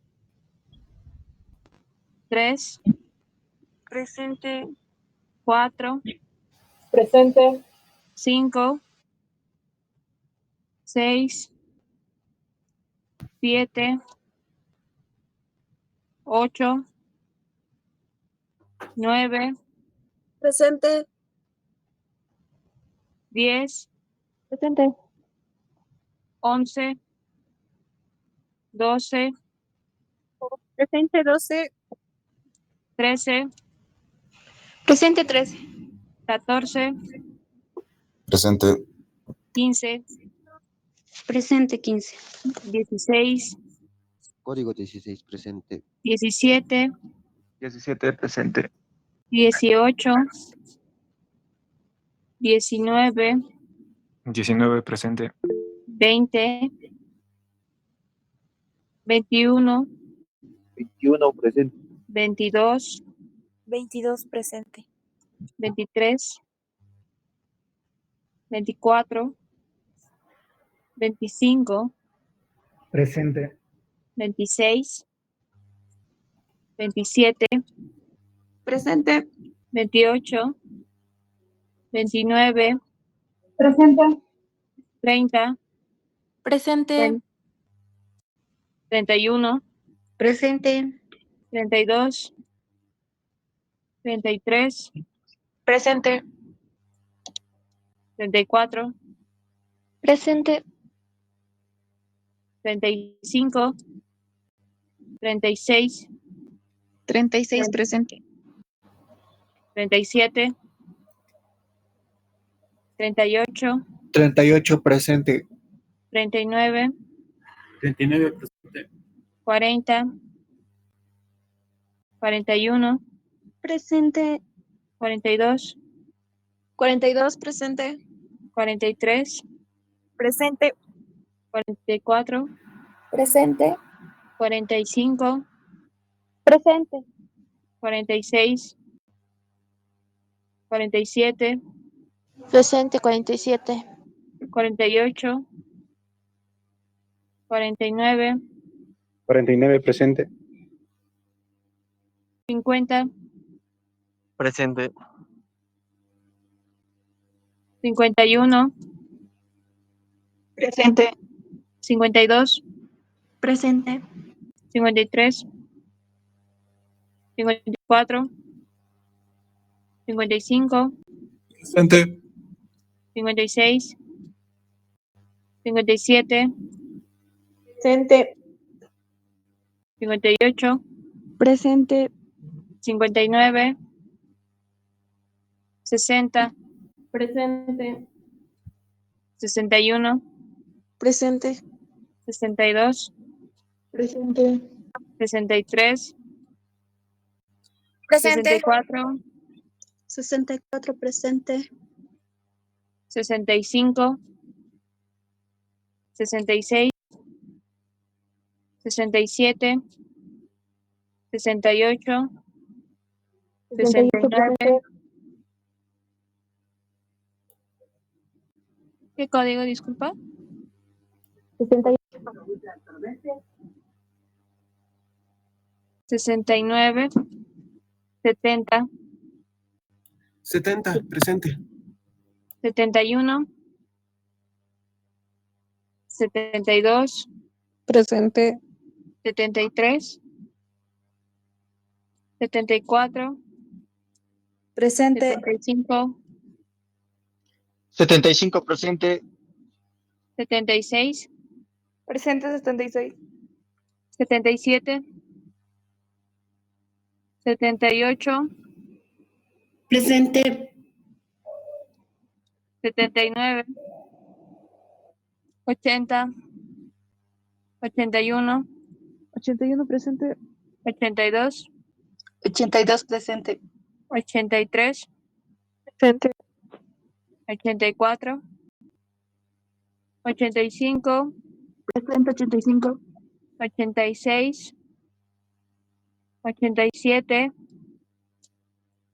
3, Presente. 4, Presente. 5, 6, 7, 8, 9, Presente. 10, Presente. 11, 12, Presente 12. 13, Presente 13. 14, Presente. 15, Presente 15. 16, Código 16 presente. 17, 17 presente. 18, 19, 19 presente. 20, 21, 21 presente. 22, 22 presente. 23, 24, 25, Presente. 26, 27, Presente. 28, 29, Presente. 30, Presente. 31, Presente. 32, 33, Presente. 34, Presente. 35, 36, 36 presente. 37, 38, 38 presente. 39, 39 presente. 40, 41, Presente. 42, 42 presente. 43, Presente. 44, Presente. 45, Presente. 46, 47, Presente 47. 48, 49, 49 presente. 50, Presente. 51, Presente. 52, Presente. 53, 54, 55, Presente. 56, 57, Presente. 58, Presente. 59, 60, Presente. 61, Presente. 62, Presente. 63, Presente. 64, 64 presente. 65, 66, 67, 68, 69. ¿Qué código, disculpa? 69, 70, 70 presente. 71, 72, Presente. 73, 74, Presente. 75, 75 presente. 76, Presente 76. 77, 78, Presente. 79, 80, 81, 81 presente. 82, 82 presente. 83, Presente. 84, 85, Presente 85. 86, 87,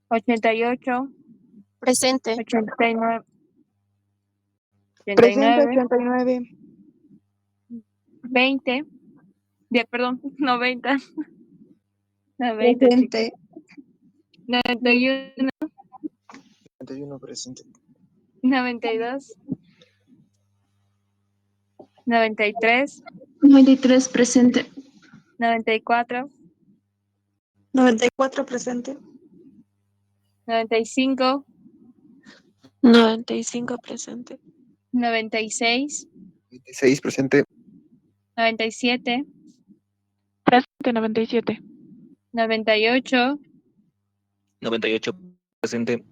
88, Presente. 89, Presente 89, 89. 20, perdón, 90, 90, Presente. 91, 91 presente. 92, 93, 93 presente. 94, 94 presente. 95, 95 presente. 96, 26 presente. 97, Presente 97. 98, 98 presente.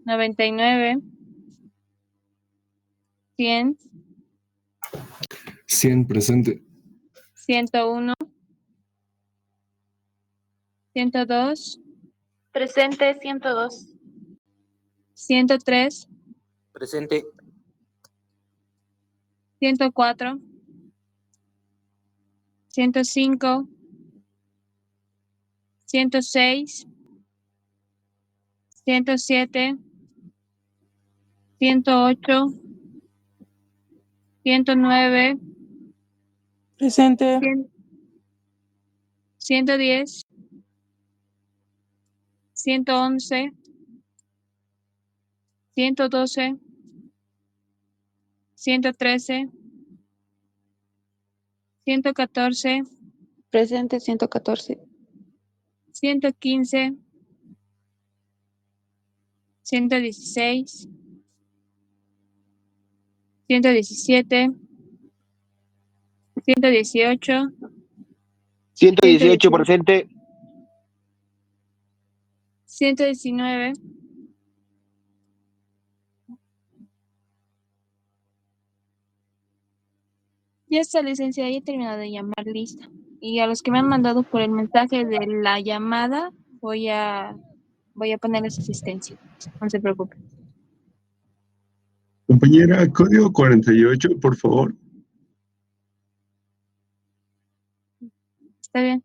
99, 100, 100 presente. 101, 102, Presente 102. 103, Presente. 104, 105, 106, 107, 108, 109, Presente. 110, 111, 112, 113, 114, Presente 114. 115, 116, 117, 118, 118 presente. 119, ya está, licenciada, ya he terminado de llamar, lista. Y a los que me han mandado por el mensaje de la llamada, voy a ponerles asistencia. No se preocupe. Compañera, código 48, por favor. Está bien.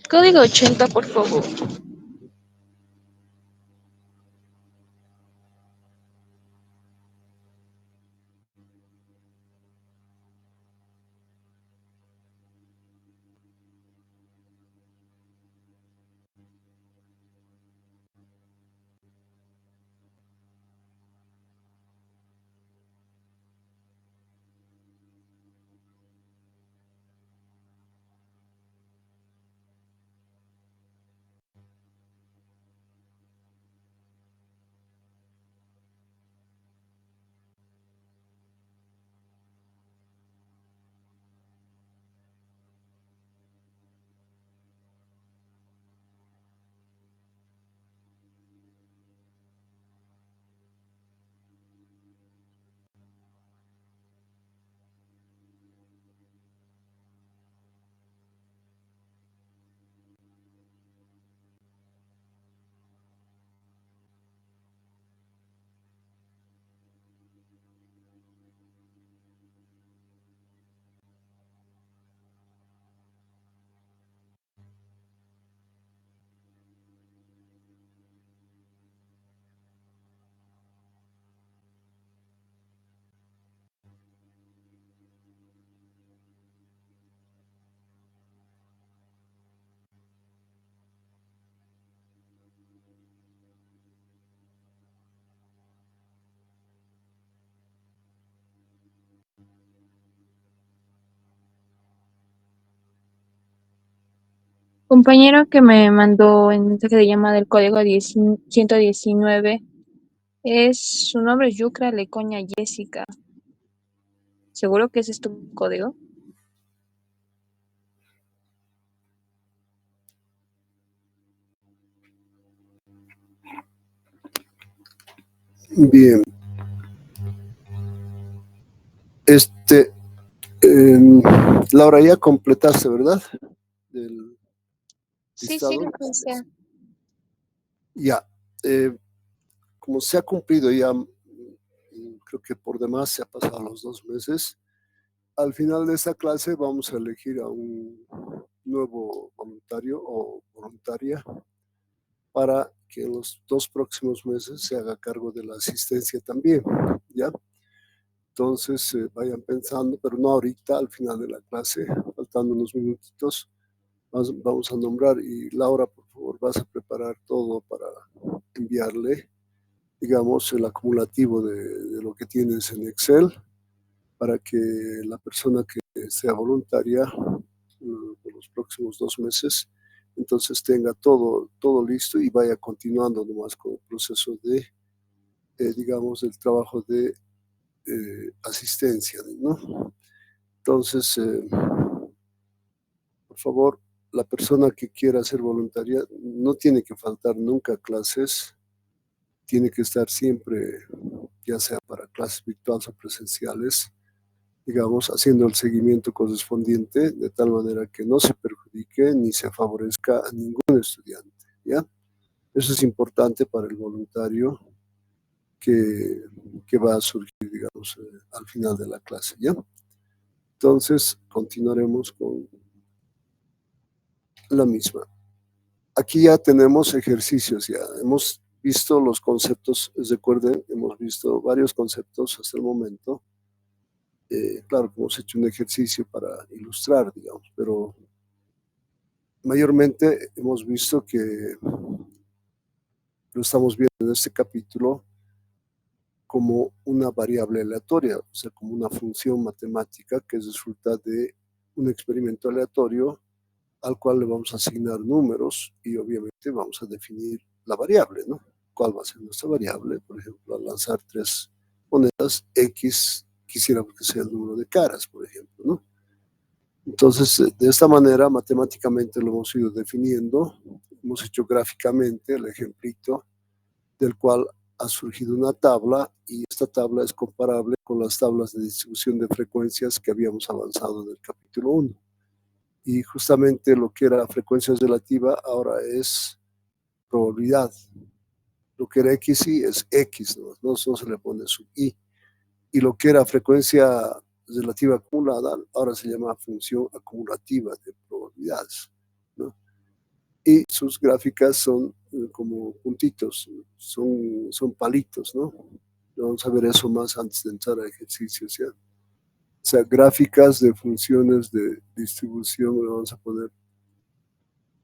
Código 80, por favor. Compañero que me mandó el mensaje de llamada del código 119, su nombre es Yucra Lecoña Jessica. ¿Seguro que ese es tu código? Bien. Este, Laura, ya completaste, ¿verdad? Del Sí, sí, listado. licenciada. Ya. Como se ha cumplido ya, creo que por demás se ha pasado los 2 meses. Al final de esta clase vamos a elegir a un nuevo voluntario o voluntaria para que en los 2 próximos meses se haga cargo de la asistencia también, ¿ya? Entonces vayan pensando, pero no ahorita, al final de la clase, faltando unos minutitos, vamos a nombrar. Y Laura, por favor, vas a preparar todo para enviarle, digamos, el acumulativo de lo que tienes en Excel para que la persona que sea voluntaria por los próximos 2 meses, entonces tenga todo listo y vaya continuando nomás con el proceso de, digamos, el trabajo de asistencia, ¿no? Entonces, por favor, la persona que quiera ser voluntaria no tiene que faltar nunca a clases, tiene que estar siempre, ya sea para clases virtuales o presenciales, digamos, haciendo el seguimiento correspondiente de tal manera que no se perjudique ni se favorezca a ningún estudiante, ¿ya? Eso es importante para el voluntario que va a surgir, digamos, al final de la clase, ¿ya? Entonces, continuaremos con la misma. Aquí ya tenemos ejercicios, ya hemos visto los conceptos, recuerden, hemos visto varios conceptos hasta el momento. Claro que hemos hecho un ejercicio para ilustrar, digamos, pero mayormente hemos visto que lo estamos viendo en este capítulo como una variable aleatoria, o sea, como una función matemática que resulta de un experimento aleatorio al cual le vamos a asignar números y obviamente vamos a definir la variable, ¿no? ¿Cuál va a ser nuestra variable? Por ejemplo, al lanzar 3 monedas, X quisiéramos que sea el número de caras, por ejemplo, ¿no? Entonces, de esta manera, matemáticamente lo hemos ido definiendo, hemos hecho gráficamente el ejemplito del cual ha surgido una tabla y esta tabla es comparable con las tablas de distribución de frecuencias que habíamos avanzado en el capítulo 1. Y justamente lo que era frecuencia relativa ahora es probabilidad. Lo que era XY es X, no se le pone su Y. Y lo que era frecuencia relativa acumulada ahora se llama función acumulativa de probabilidades, ¿no? Y sus gráficas son como puntitos, son palitos, ¿no? Vamos a ver eso más antes de entrar a ejercicios, ¿ya? O sea, gráficas de funciones de distribución, le vamos a poner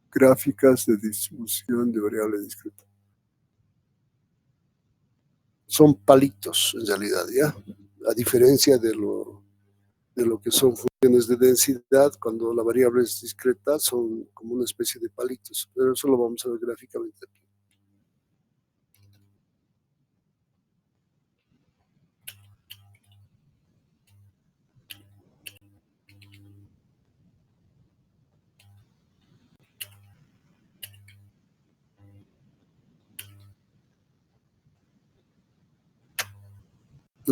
gráficas de distribución de variable discreta. Son palitos en realidad, ¿ya? A diferencia de lo que son funciones de densidad, cuando la variable es discreta, son como una especie de palitos, pero eso lo vamos a ver gráficamente aquí.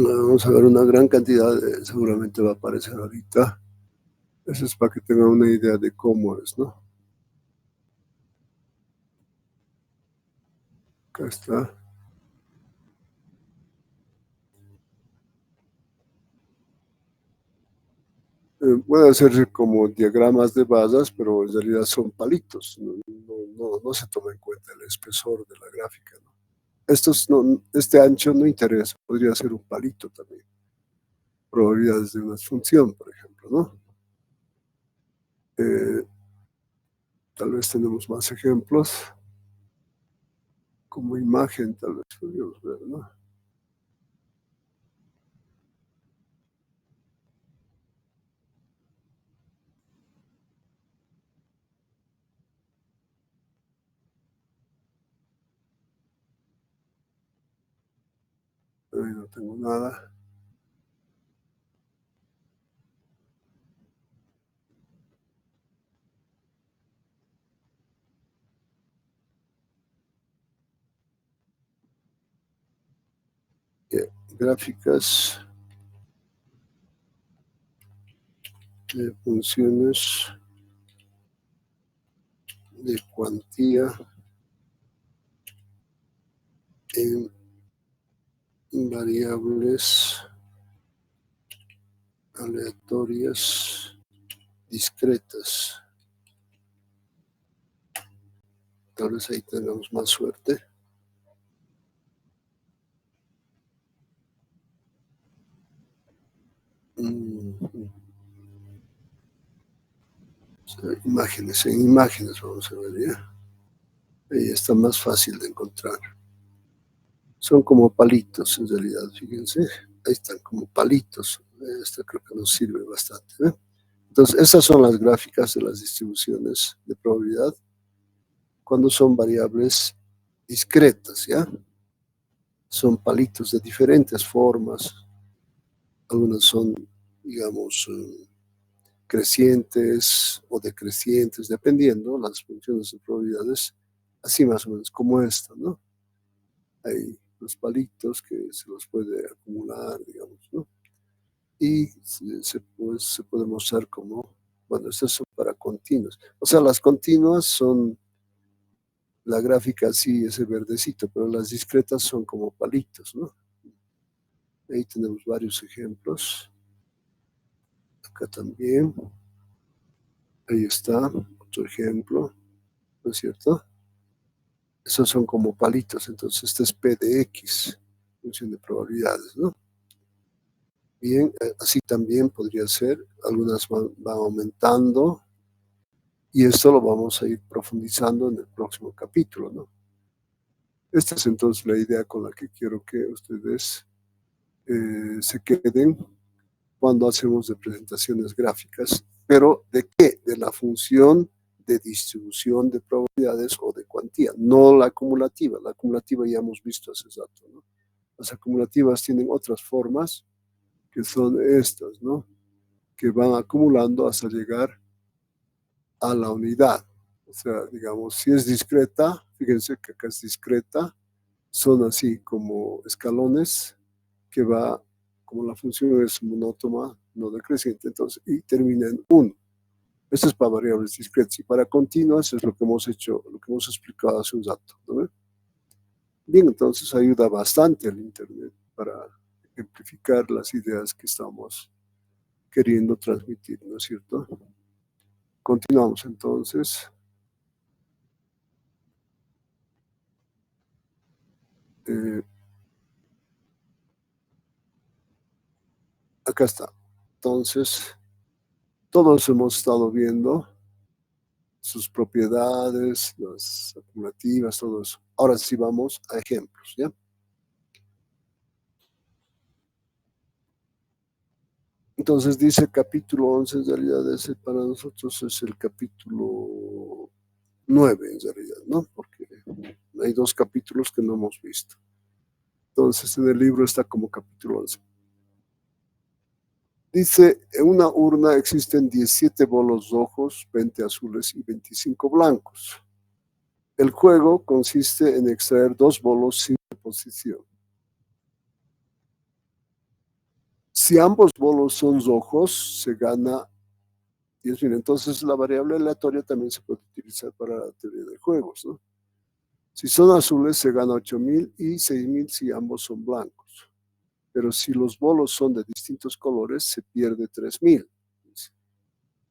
Vamos a ver una gran cantidad, seguramente va a aparecer ahorita. Eso es para que tengan una idea de cómo es, ¿no? Acá está. Puede hacerse como diagramas de basas, pero en realidad son palitos. No se toma en cuenta el espesor de la gráfica, ¿no? Este ancho no interesa, podría ser un palito también. Probabilidades de una función, por ejemplo, ¿no? Tal vez tenemos más ejemplos. Como imagen, tal vez podríamos ver, ¿no? Ahí no tengo nada. Gráficas. funciones de cuantía en variables aleatorias discretas. Tal vez ahí tengamos más suerte. Imágenes, en imágenes vamos a ver ya. Ahí está más fácil de encontrar. Son como palitos en realidad, fíjense. Ahí están como palitos. Esto creo que nos sirve bastante. Entonces, estas son las gráficas de las distribuciones de probabilidad cuando son variables discretas, ¿ya? Son palitos de diferentes formas. Algunas son, digamos, crecientes o decrecientes, dependiendo las funciones de probabilidades, así más o menos como esta, ¿no? Hay los palitos que se los puede acumular, digamos, ¿no? Y se puede mostrar como, bueno, estas son para continuas. O sea, las continuas son, la gráfica así, ese verdecito, pero las discretas son como palitos, ¿no? Ahí tenemos varios ejemplos. Acá también. Ahí está, otro ejemplo, ¿no es cierto? Esos son como palitos, entonces este es P de X, función de probabilidades, ¿no? Bien, así también podría ser, algunas van aumentando, y esto lo vamos a ir profundizando en el próximo capítulo, ¿no? Esta es entonces la idea con la que quiero que ustedes se queden cuando hacemos de presentaciones gráficas. ¿Pero de qué? De la función de distribución de probabilidades o de cuantía, no la acumulativa. La acumulativa ya hemos visto hace rato, ¿no? Las acumulativas tienen otras formas que son estas, ¿no? Que van acumulando hasta llegar a la unidad. O sea, digamos, si es discreta, fíjense que acá es discreta, son así como escalones que va, como la función es monótona, no decreciente, entonces, y termina en 1. Esto es para variables discretas, y para continuas es lo que hemos hecho, lo que hemos explicado hace un rato, ¿no? Bien, entonces ayuda bastante el Internet para ejemplificar las ideas que estamos queriendo transmitir, ¿no es cierto? Continuamos entonces. Acá está. Entonces, todos hemos estado viendo sus propiedades, las acumulativas, todo eso. Ahora sí vamos a ejemplos, ¿ya? Entonces dice capítulo 11, en realidad para nosotros es el capítulo 9, en realidad, ¿no? Porque hay 2 capítulos que no hemos visto. Entonces en el libro está como capítulo 11. Dice, en una urna existen 17 bolos rojos, 20 azules y 25 blancos. El juego consiste en extraer 2 bolos sin reposición. Si ambos bolos son rojos, se gana 10.000. Entonces la variable aleatoria también se puede utilizar para la teoría de juegos, ¿no? Si son azules, se gana 8.000 y 6.000 si ambos son blancos. Pero si los bolos son de distintos colores, se pierde 3.000.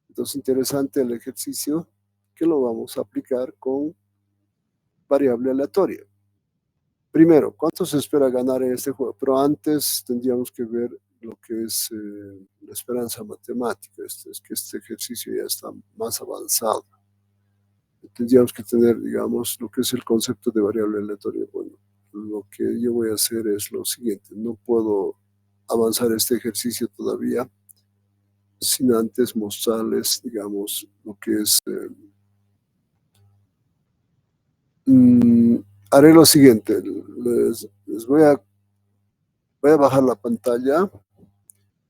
Entonces, interesante el ejercicio que lo vamos a aplicar con variable aleatoria. Primero, ¿cuánto se espera ganar en este juego? Pero antes tendríamos que ver lo que es la esperanza matemática. Es que este ejercicio ya está más avanzado. Tendríamos que tener, digamos, lo que es el concepto de variable aleatoria. Bueno, lo que yo voy a hacer es lo siguiente. No puedo avanzar este ejercicio todavía sin antes mostrarles, digamos, lo que es... haré lo siguiente. Les voy a bajar la pantalla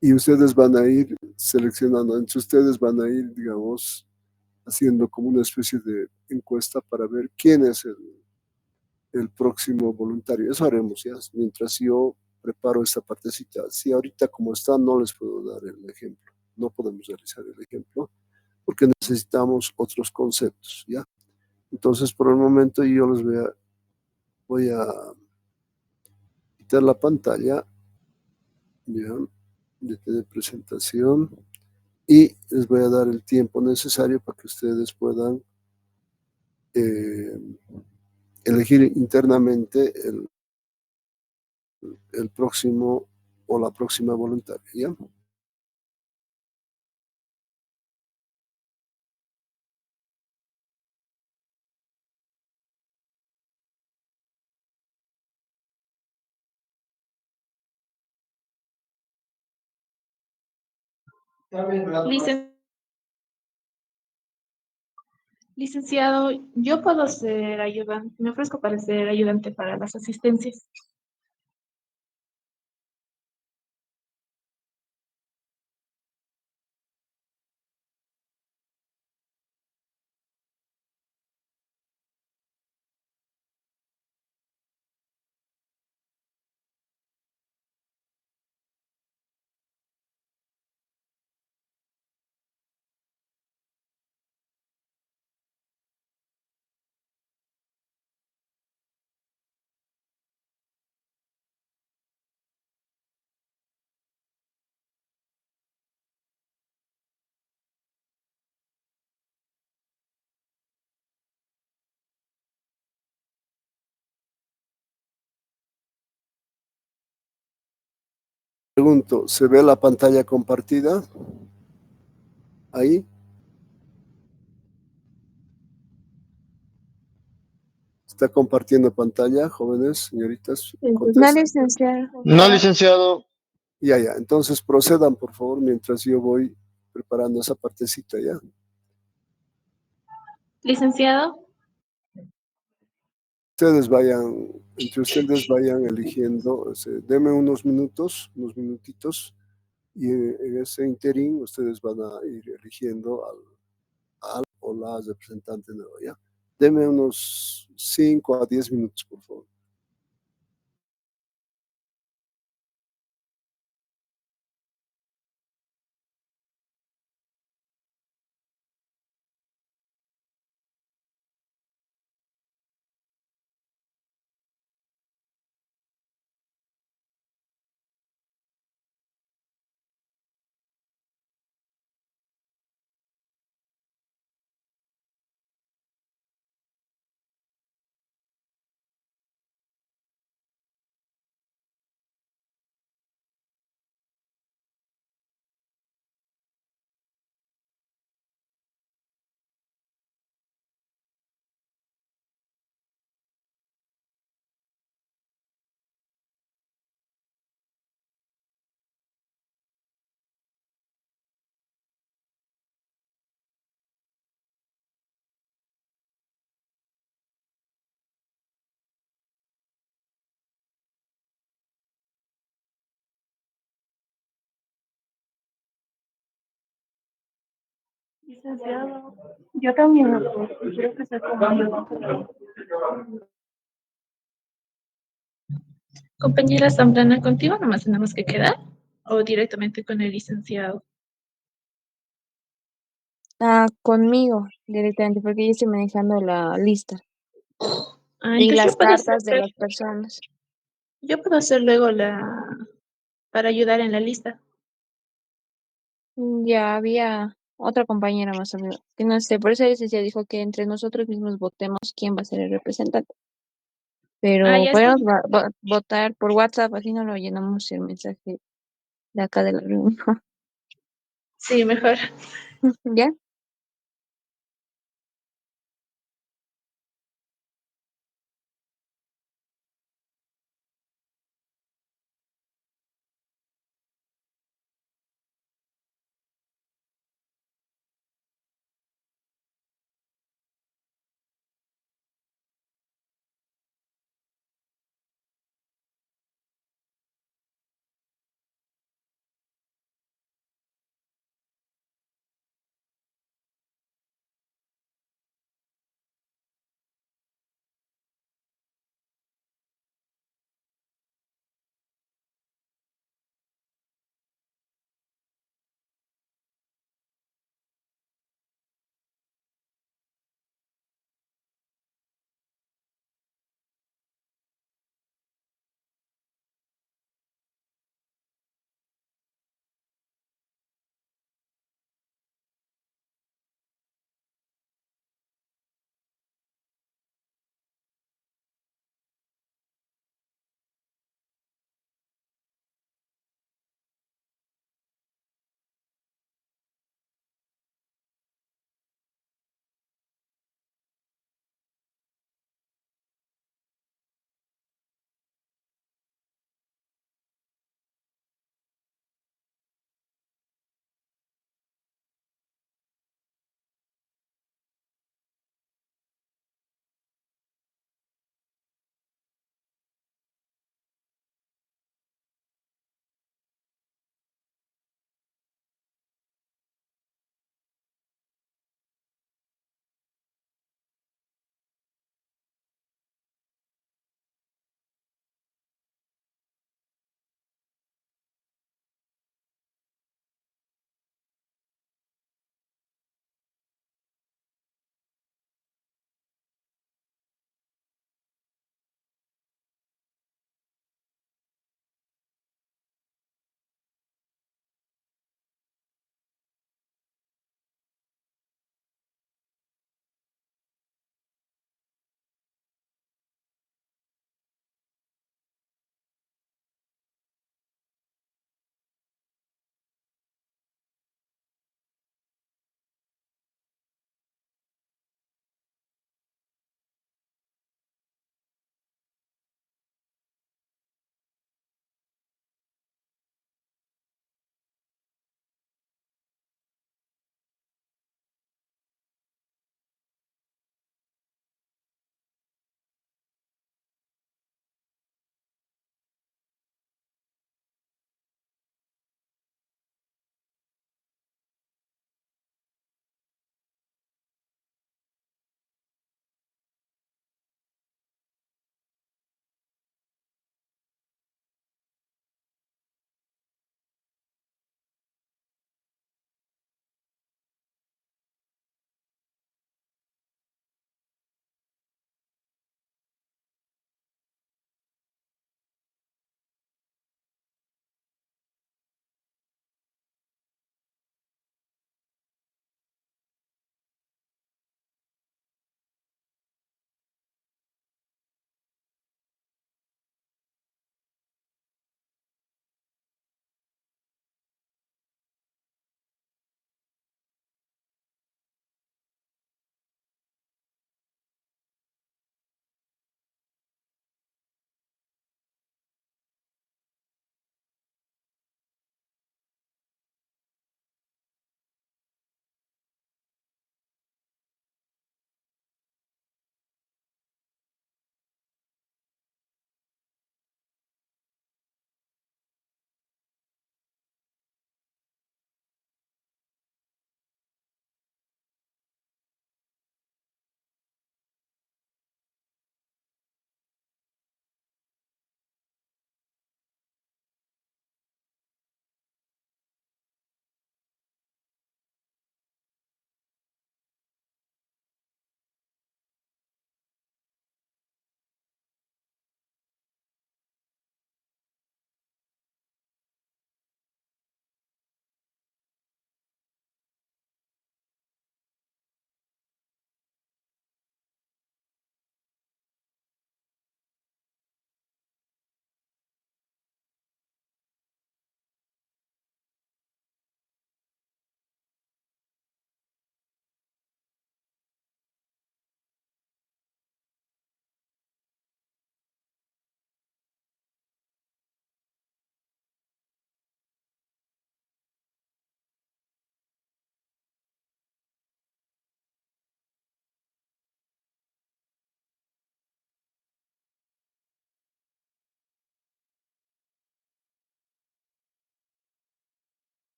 y ustedes van a ir seleccionando. Entre ustedes van a ir, digamos, haciendo como una especie de encuesta para ver quién es el próximo voluntario. Eso haremos ya, mientras yo preparo esta partecita. Si ahorita como está no les puedo dar el ejemplo, no podemos realizar el ejemplo porque necesitamos otros conceptos, ¿ya? Entonces, por el momento yo les voy a quitar la pantalla, ¿ya? De presentación y les voy a dar el tiempo necesario para que ustedes puedan eh, elegir internamente el próximo o la próxima voluntaria, ¿ya? Licen- Licenciado, yo puedo ser ayudante, me ofrezco para ser ayudante para las asistencias. Pregunto, ¿se ve la pantalla compartida? Ahí. ¿Está compartiendo pantalla, jóvenes, señoritas? No, Contesten. licenciado. No, licenciado. Ya, ya. Entonces procedan, por favor, mientras yo voy preparando esa partecita, ¿ya? Licenciado, Entre ustedes vayan eligiendo, denme unos minutos, unos minutitos, y en ese interín ustedes van a ir eligiendo al o la representante nueva, ¿ya? Denme unos 5 a 10 minutos, por favor. licenciado, yo también quiero que sea conmigo. Compañera Zambrana, ¿contigo nomás tenemos que quedar? ¿O directamente con el licenciado? Conmigo directamente, porque yo estoy manejando la lista Ah, y entonces las cartas de las personas. yo puedo hacer luego para ayudar en la lista. Ya había otra compañera más o menos, que no sé, por eso la licenciada dijo que entre nosotros mismos votemos quién va a ser el representante. Ah, Pero ya está. podemos votar por WhatsApp, así no lo llenamos el mensaje de acá de la reunión. Sí, mejor. ¿Ya?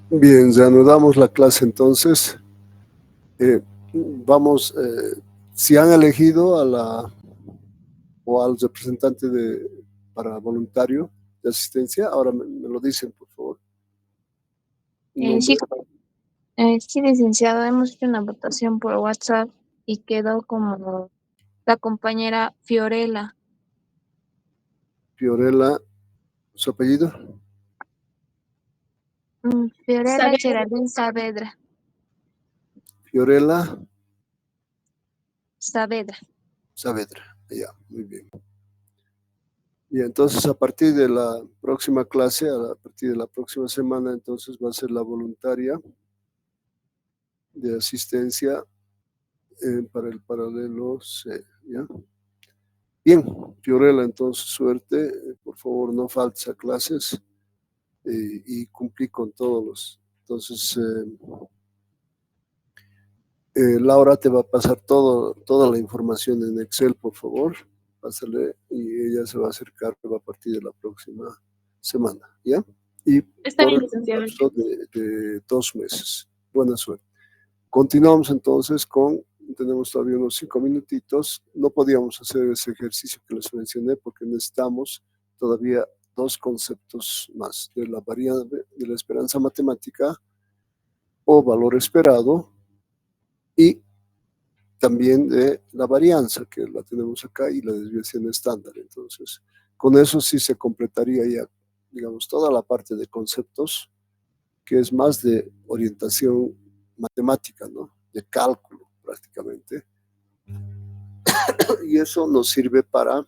Bien, reanudamos la clase entonces. Vamos, si han elegido o al representante para voluntario de asistencia, ahora me lo dicen, por favor. Sí, sí, licenciado, hemos hecho una votación por WhatsApp y quedó como la compañera Fiorella. Fiorella, ¿su apellido? Fiorella Saavedra. Geraldine Saavedra. Fiorella Saavedra. Saavedra. Ya, muy bien. Y entonces a partir de la próxima clase, a partir de la próxima semana, entonces va a ser la voluntaria de asistencia para el paralelo C, ¿ya? Bien, Fiorella, entonces suerte, por favor no faltes a clases y cumplí con todos los. Entonces, Laura te va a pasar toda la información en Excel, por favor, pásale y ella se va a acercar a partir de la próxima semana, ¿ya? Y Está por bien, el licenciado. lapso de 2 meses. Buena suerte. Continuamos entonces tenemos todavía unos 5 minutitos. No podíamos hacer ese ejercicio que les mencioné porque necesitamos todavía 2 conceptos más de la variable de la esperanza matemática o valor esperado y también de la varianza que la tenemos acá y la desviación estándar. Entonces, con eso sí se completaría ya, digamos, toda la parte de conceptos que es más de orientación matemática, ¿no? De cálculo prácticamente. Y eso nos sirve para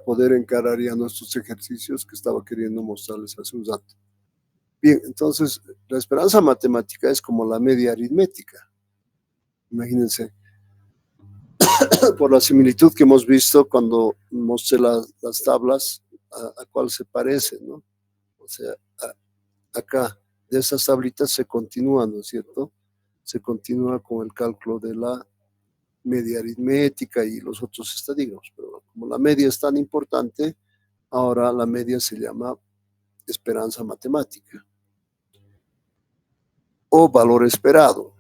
poder encarar ya nuestros ejercicios que estaba queriendo mostrarles hace un rato. Bien, entonces la esperanza matemática es como la media aritmética. Imagínense, por la similitud que hemos visto cuando mostré las tablas, a cuál se parece, ¿no? O sea, acá de esas tablitas se continúa, ¿no es cierto? Se continúa con el cálculo de la media aritmética y los otros estadios, pero como la media es tan importante, ahora la media se llama esperanza matemática o valor esperado.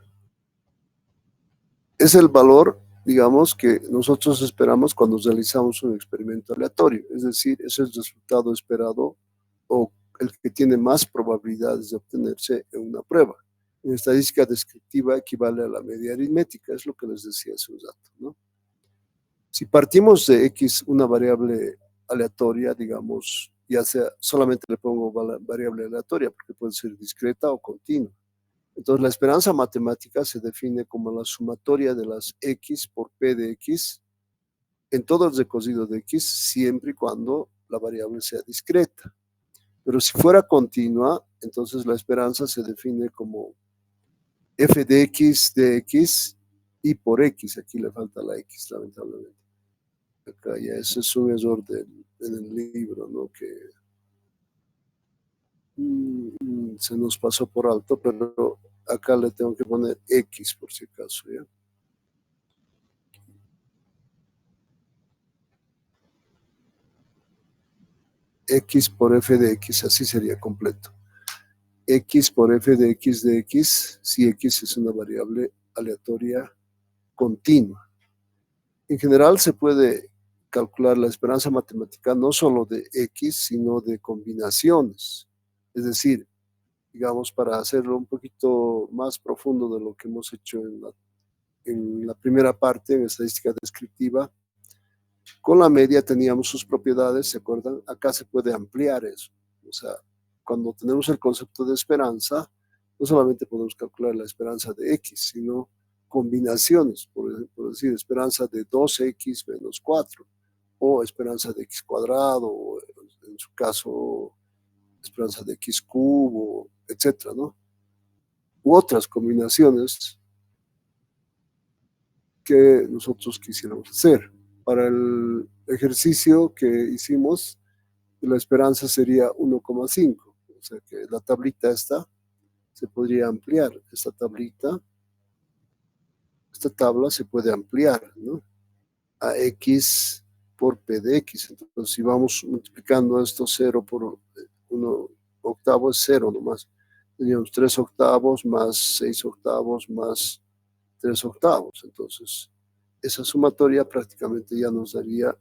Es el valor, digamos, que nosotros esperamos cuando realizamos un experimento aleatorio, es decir, es el resultado esperado o el que tiene más probabilidades de obtenerse en una prueba. En estadística descriptiva equivale a la media aritmética, es lo que les decía hace un rato, ¿no? Si partimos de X, una variable aleatoria, digamos, ya sea, solamente le pongo variable aleatoria porque puede ser discreta o continua. Entonces, la esperanza matemática se define como la sumatoria de las X por P de X en todo el recorrido de X, siempre y cuando la variable sea discreta. Pero si fuera continua, entonces la esperanza se define como F de X y por X. Aquí le falta la X, lamentablemente. Acá ya ese es un error en el libro, ¿no? Que se nos pasó por alto, pero acá le tengo que poner X por si acaso, ¿ya? X por F de X, así sería completo. X por F de X, si X es una variable aleatoria continua. En general se puede calcular la esperanza matemática no solo de X, sino de combinaciones. Es decir, digamos, para hacerlo un poquito más profundo de lo que hemos hecho en la primera parte, en estadística descriptiva, con la media teníamos sus propiedades, ¿se acuerdan? Acá se puede ampliar eso. O sea, cuando tenemos el concepto de esperanza, no solamente podemos calcular la esperanza de X, sino combinaciones, por decir, esperanza de 2X menos 4, o esperanza de X cuadrado, o en su caso, esperanza de X cubo, etcétera, ¿no? U otras combinaciones que nosotros quisiéramos hacer. Para el ejercicio que hicimos, la esperanza sería 1,5. O sea que la tablita esta se podría ampliar. Esta tabla se puede ampliar, ¿no? A X por P de X. Entonces, si vamos multiplicando esto 0 por 1, octavo es 0 nomás. Teníamos 3 octavos más 6 octavos más 3 octavos. Entonces, esa sumatoria prácticamente ya nos daría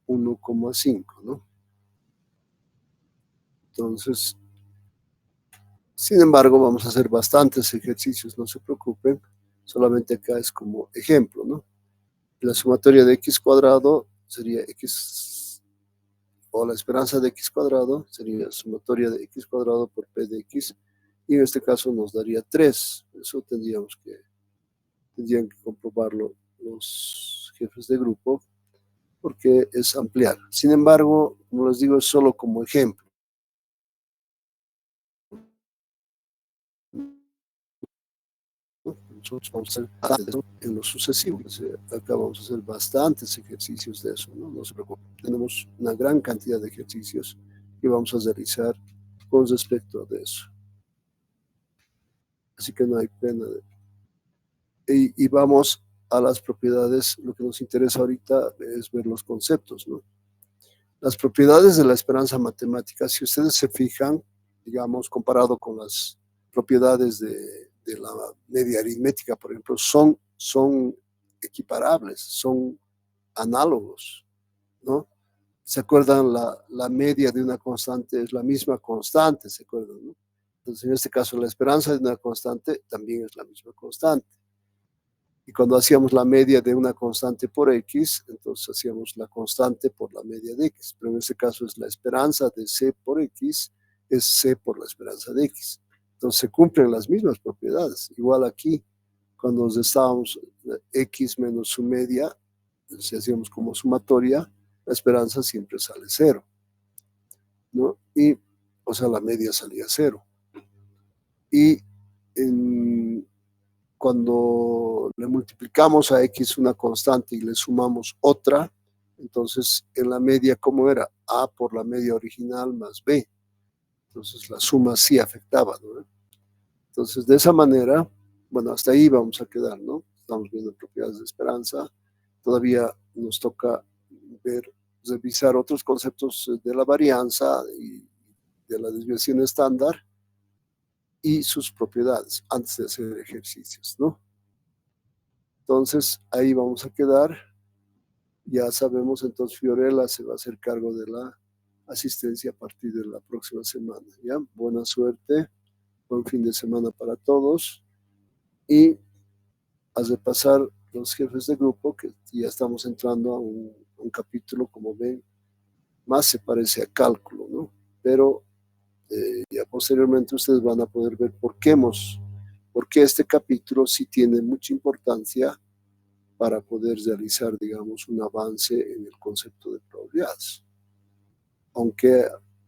1,5, ¿no? Entonces, sin embargo, vamos a hacer bastantes ejercicios, no se preocupen. Solamente acá es como ejemplo, ¿no? La sumatoria de x cuadrado sería x, o la esperanza de x cuadrado sería sumatoria de x cuadrado por p de x, y en este caso nos daría 3. Eso tendrían que comprobarlo los jefes de grupo, porque es ampliar. Sin embargo, como les digo, es solo como ejemplo. Nosotros vamos a hacer eso en lo sucesivo. Acá vamos a hacer bastantes ejercicios de eso, ¿no? No se preocupen. Tenemos una gran cantidad de ejercicios que vamos a realizar con respecto a eso. Así que no hay pena. Y vamos a las propiedades. Lo que nos interesa ahorita es ver los conceptos, ¿no? Las propiedades de la esperanza matemática, si ustedes se fijan, digamos, comparado con las propiedades de la media aritmética, por ejemplo, son equiparables, son análogos, ¿no? ¿Se acuerdan? La media de una constante es la misma constante, ¿se acuerdan? ¿No? Entonces, en este caso, la esperanza de una constante también es la misma constante. Y cuando hacíamos la media de una constante por x, entonces hacíamos la constante por la media de x. Pero en este caso es la esperanza de c por x, es c por la esperanza de x. Entonces se cumplen las mismas propiedades. Igual aquí, cuando estábamos x menos su media, si hacíamos como sumatoria, la esperanza siempre sale 0, ¿no? Y, o sea, la media salía 0. Y cuando le multiplicamos a x una constante y le sumamos otra, entonces en la media, ¿cómo era? A por la media original más b. Entonces la suma sí afectaba, ¿no? Entonces de esa manera, bueno, hasta ahí vamos a quedar, ¿no? Estamos viendo propiedades de esperanza. Todavía nos toca revisar otros conceptos de la varianza y de la desviación estándar y sus propiedades antes de hacer ejercicios, ¿no? Entonces, ahí vamos a quedar. Ya sabemos, entonces Fiorella se va a hacer cargo de la asistencia a partir de la próxima semana, ¿ya? Buena suerte, buen fin de semana para todos. Y a repasar los jefes de grupo, que ya estamos entrando a un capítulo, como ven, más se parece a cálculo, ¿no? Pero ya posteriormente ustedes van a poder ver por qué este capítulo sí tiene mucha importancia para poder realizar, digamos, un avance en el concepto de probabilidades. Aunque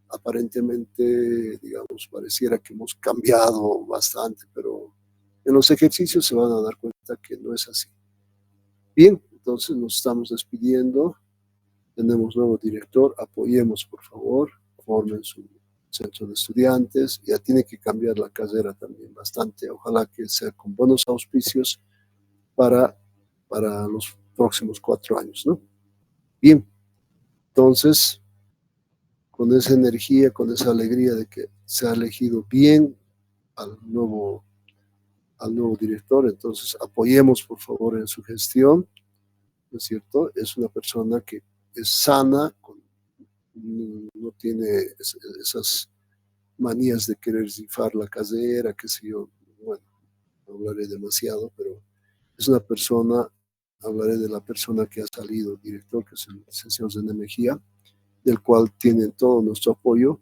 aparentemente, digamos, pareciera que hemos cambiado bastante, pero en los ejercicios se van a dar cuenta que no es así. Bien, entonces nos estamos despidiendo. Tenemos nuevo director, apoyemos por favor, formen su centro de estudiantes. Ya tiene que cambiar la carrera también bastante. Ojalá que sea con buenos auspicios para los próximos 4 años, ¿no? Bien, entonces, con esa energía, con esa alegría de que se ha elegido bien al nuevo director, entonces apoyemos por favor en su gestión, ¿no es cierto? Es una persona que es sana, no tiene esas manías de querer rifar la carrera, qué sé yo, bueno, no hablaré demasiado, pero es una persona, hablaré de la persona que ha salido, director, que es el licenciado Zené Mejía, del cual tienen todo nuestro apoyo,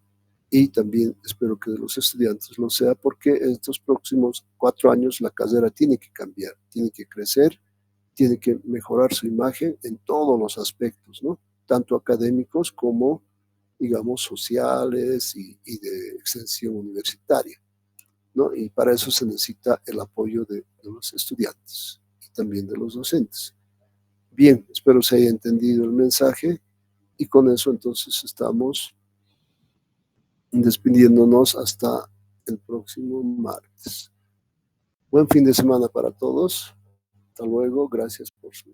y también espero que de los estudiantes lo sea, porque en estos próximos 4 años la carrera tiene que cambiar, tiene que crecer, tiene que mejorar su imagen en todos los aspectos, ¿no? Tanto académicos como, digamos, sociales y de extensión universitaria, ¿no? Y para eso se necesita el apoyo de los estudiantes y también de los docentes. Bien, espero se haya entendido el mensaje y con eso entonces estamos despidiéndonos hasta el próximo martes. Buen fin de semana para todos. Hasta luego. Gracias por su